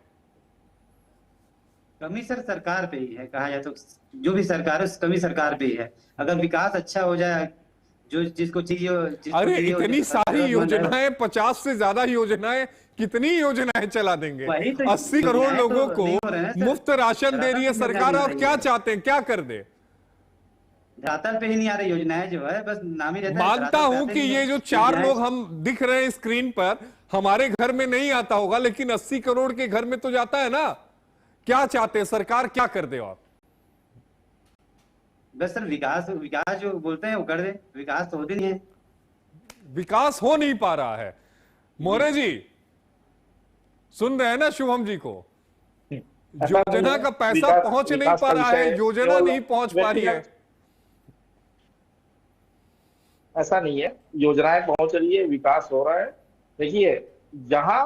कमी सर सरकार पे ही है, कहा जाए तो जो भी सरकार है उस कमी सरकार पे ही है। अगर विकास अच्छा हो जाए, जो जिसको चाहिए अरे इतनी सारी योजनाएं, 50 से ज्यादा योजनाएं, कितनी योजनाएं चला देंगे। 80 करोड़ लोगों को मुफ्त राशन दे रही है सरकार, और क्या चाहते हैं, क्या कर दे? धरातल पे ही नहीं आ रही योजनाएं, जो है बस नाम ही रहता है। मानता हूं कि ये जो 4 लोग हम दिख रहे हैं स्क्रीन पर, हमारे घर में नहीं आता होगा, लेकिन 80 करोड़ के घर में तो जाता है ना। क्या चाहते हैं सरकार, क्या कर दे? आप बस सर विकास जो बोलते हैं वो कर दे, विकास तो होते नहीं है। विकास हो नहीं पा रहा है। मोरे जी सुन रहे हैं ना शुभम जी को? योजना का पैसा पहुंच नहीं पा रहा है, योजना नहीं पहुंच पा रही है। ऐसा नहीं है, योजनाएं पहुंच रही है, विकास हो रहा है। देखिए, जहां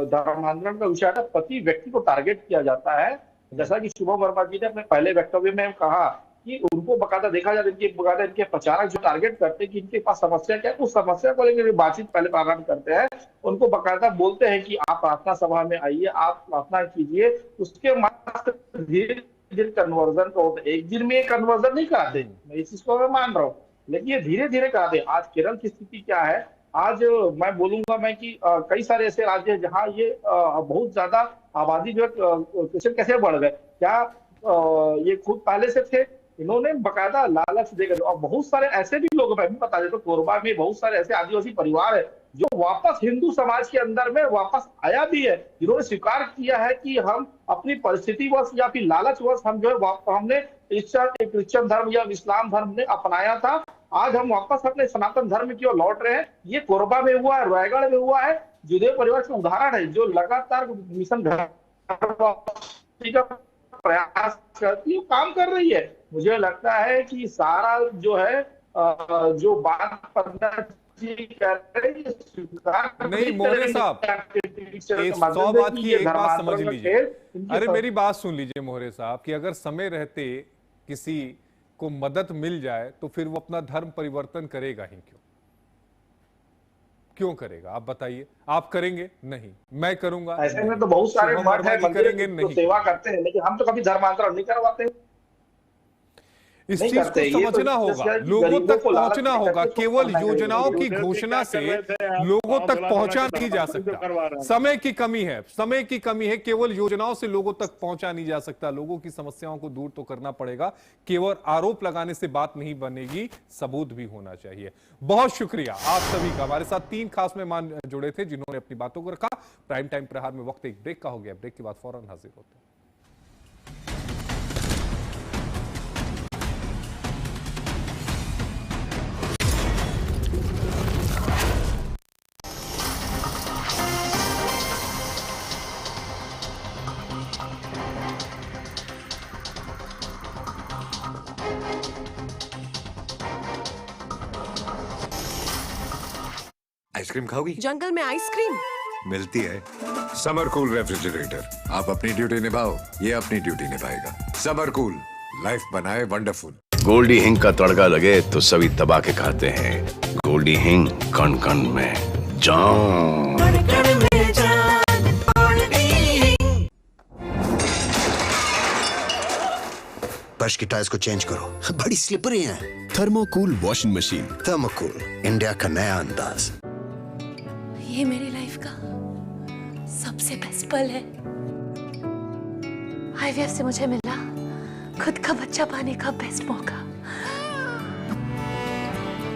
धर्मांतरण का विषय है, प्रति व्यक्ति को टारगेट किया जाता है। जैसा कि शुभम वर्मा जी ने अपने पहले वक्तव्य में कहा कि उनको बकायदा देखा जाए, इनके प्रचारक जो टारगेट करते हैं कि इनके पास समस्या क्या है, उस समस्या को लेकर बातचीत पहले प्रारंभ करते हैं। उनको बकायदा बोलते हैं कि आप प्रार्थना सभा में आइए, आप प्रार्थना कीजिए, उसके बाद धीरे धीरे कन्वर्जन को होता है। एक दिन में कन्वर्जन नहीं कराते, मैं इस चीज को मैं मान रहा हूँ, लेकिन ये धीरे धीरे कराते। आज केरल की स्थिति क्या है, आज मैं बोलूंगा मैं कि कई सारे ऐसे राज्य हैं जहाँ ये बहुत ज्यादा आबादी जो क्वेश्चन कैसे बढ़ गए, क्या ये खुद पहले से थे, इन्होंने बकायदा लालच देकर। और बहुत सारे ऐसे भी लोग, मैं भी बता देता हूँ, कोरबा में बहुत सारे ऐसे आदिवासी परिवार है जो वापस हिंदू समाज के अंदर में वापस आया भी है, जिन्होंने स्वीकार किया है कि हम अपनी परिस्थिति वश या फिर लालच वश हम जो है हमने क्रिश्चियन धर्म या इस्लाम धर्म ने अपनाया था, आज हम वापस अपने सनातन धर्म की ओर लौट रहे हैं। ये कोरबा में हुआ है, रायगढ़ में हुआ है। जुदेव परिवार का उदाहरण है जो लगातार मिशन प्रयास करती है, काम कर रही है। मुझे लगता है कि सारा जो है जो बात नहीं मोरे साहब, 100 बात की एक बात समझ लीजिए। अरे मेरी बात सुन लीजिए मोरे साहब, कि अगर समय रहते किसी को मदद मिल जाए तो फिर वो अपना धर्म परिवर्तन करेगा ही क्यों करेगा? आप बताइए, आप करेंगे? नहीं, मैं करूंगा। ऐसे में तो बहुत सारे मठ हैं, करेंगे नहीं, सेवा करते हैं, लेकिन हम तो कभी धर्मांतरण नहीं करवाते। इस चीज को समझना होगा, लोगों तक पहुंचना होगा। केवल योजनाओं की घोषणा से लोगों तक पहुंचा नहीं जा सकता। समय की कमी है, समय की कमी है। केवल योजनाओं से लोगों तक पहुंचा नहीं जा सकता। लोगों की समस्याओं को दूर तो करना पड़ेगा। केवल आरोप लगाने से बात नहीं बनेगी, सबूत भी होना चाहिए। बहुत शुक्रिया आप सभी का। हमारे साथ 3 खास मेहमान जुड़े थे जिन्होंने अपनी बातों को रखा। प्राइम टाइम प्रहार में वक्त एक ब्रेक का हो गया। ब्रेक के बाद फौरन हाजिर होते हैं। आइसक्रीम खाओगी? जंगल में आइसक्रीम मिलती है। समर कूल रेफ्रिजरेटर, आप अपनी ड्यूटी निभाओ, ये अपनी ड्यूटी निभाएगा। समर कूल, लाइफ बनाए वंडरफुल। गोल्डी हिंग का तड़का लगे तो सभी दबा के खाते हैं। गोल्डी हिंग, कण कण में जान। फर्श की टाइल्स को चेंज करो, बड़ी स्लिपरी हैं। थर्मोकूल वॉशिंग मशीन, थर्मोकूल, इंडिया का नया अंदाज। ये मेरी लाइफ का सबसे बेस्ट पल है। आईवीएफ से मुझे मिला खुद का बच्चा पाने का बेस्ट मौका।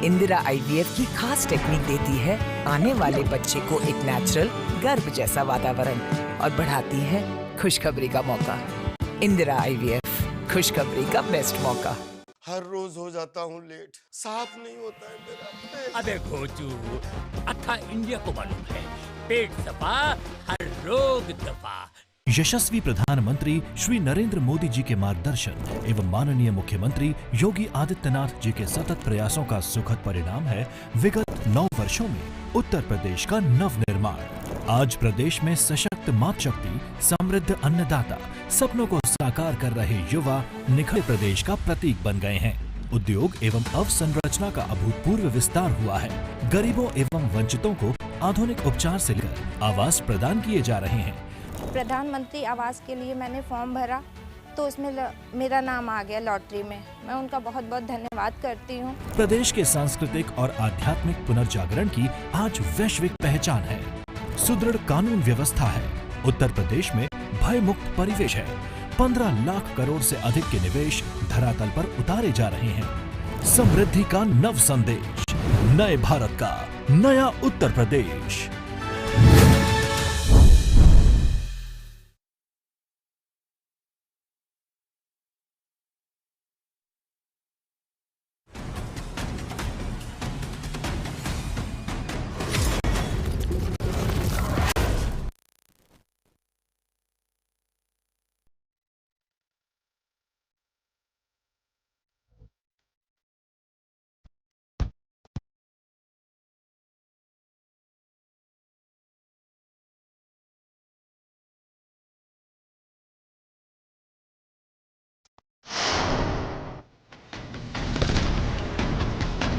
इंदिरा आईवीएफ की खास टेक्निक देती है आने वाले बच्चे को एक नेचुरल गर्भ जैसा वातावरण और बढ़ाती है खुशखबरी का मौका। इंदिरा आईवीएफ, खुशखबरी का बेस्ट मौका। हर रोज हो जाता हूँ लेट, साफ नहीं होता है मेरा। अबे घोचू, अथा इंडिया को मालूम है, पेट सफा हर रोग दफा। यशस्वी प्रधानमंत्री श्री नरेंद्र मोदी जी के मार्गदर्शन एवं माननीय मुख्यमंत्री योगी आदित्यनाथ जी के सतत प्रयासों का सुखद परिणाम है विगत 9 वर्षों में उत्तर प्रदेश का नव निर्माण। आज प्रदेश में सशक्त मातृशक्ति, समृद्ध अन्नदाता, सपनों को साकार कर रहे युवा निखरे प्रदेश का प्रतीक बन गए हैं। उद्योग एवं अवसंरचना का अभूतपूर्व विस्तार हुआ है। गरीबों एवं वंचितों को आधुनिक उपचार से लेकर आवास प्रदान किए जा रहे हैं। प्रधानमंत्री आवास के लिए मैंने फॉर्म भरा तो उसमें मेरा नाम आ गया लॉटरी में। मैं उनका बहुत बहुत धन्यवाद करती हूँ। प्रदेश के सांस्कृतिक और आध्यात्मिक पुनर्जागरण की आज वैश्विक पहचान है। सुदृढ़ कानून व्यवस्था है। उत्तर प्रदेश में भय मुक्त परिवेश है। 15 लाख करोड़ से अधिक के निवेश धरातल पर उतारे जा रहे हैं। समृद्धि का नव संदेश, नए भारत का नया उत्तर प्रदेश।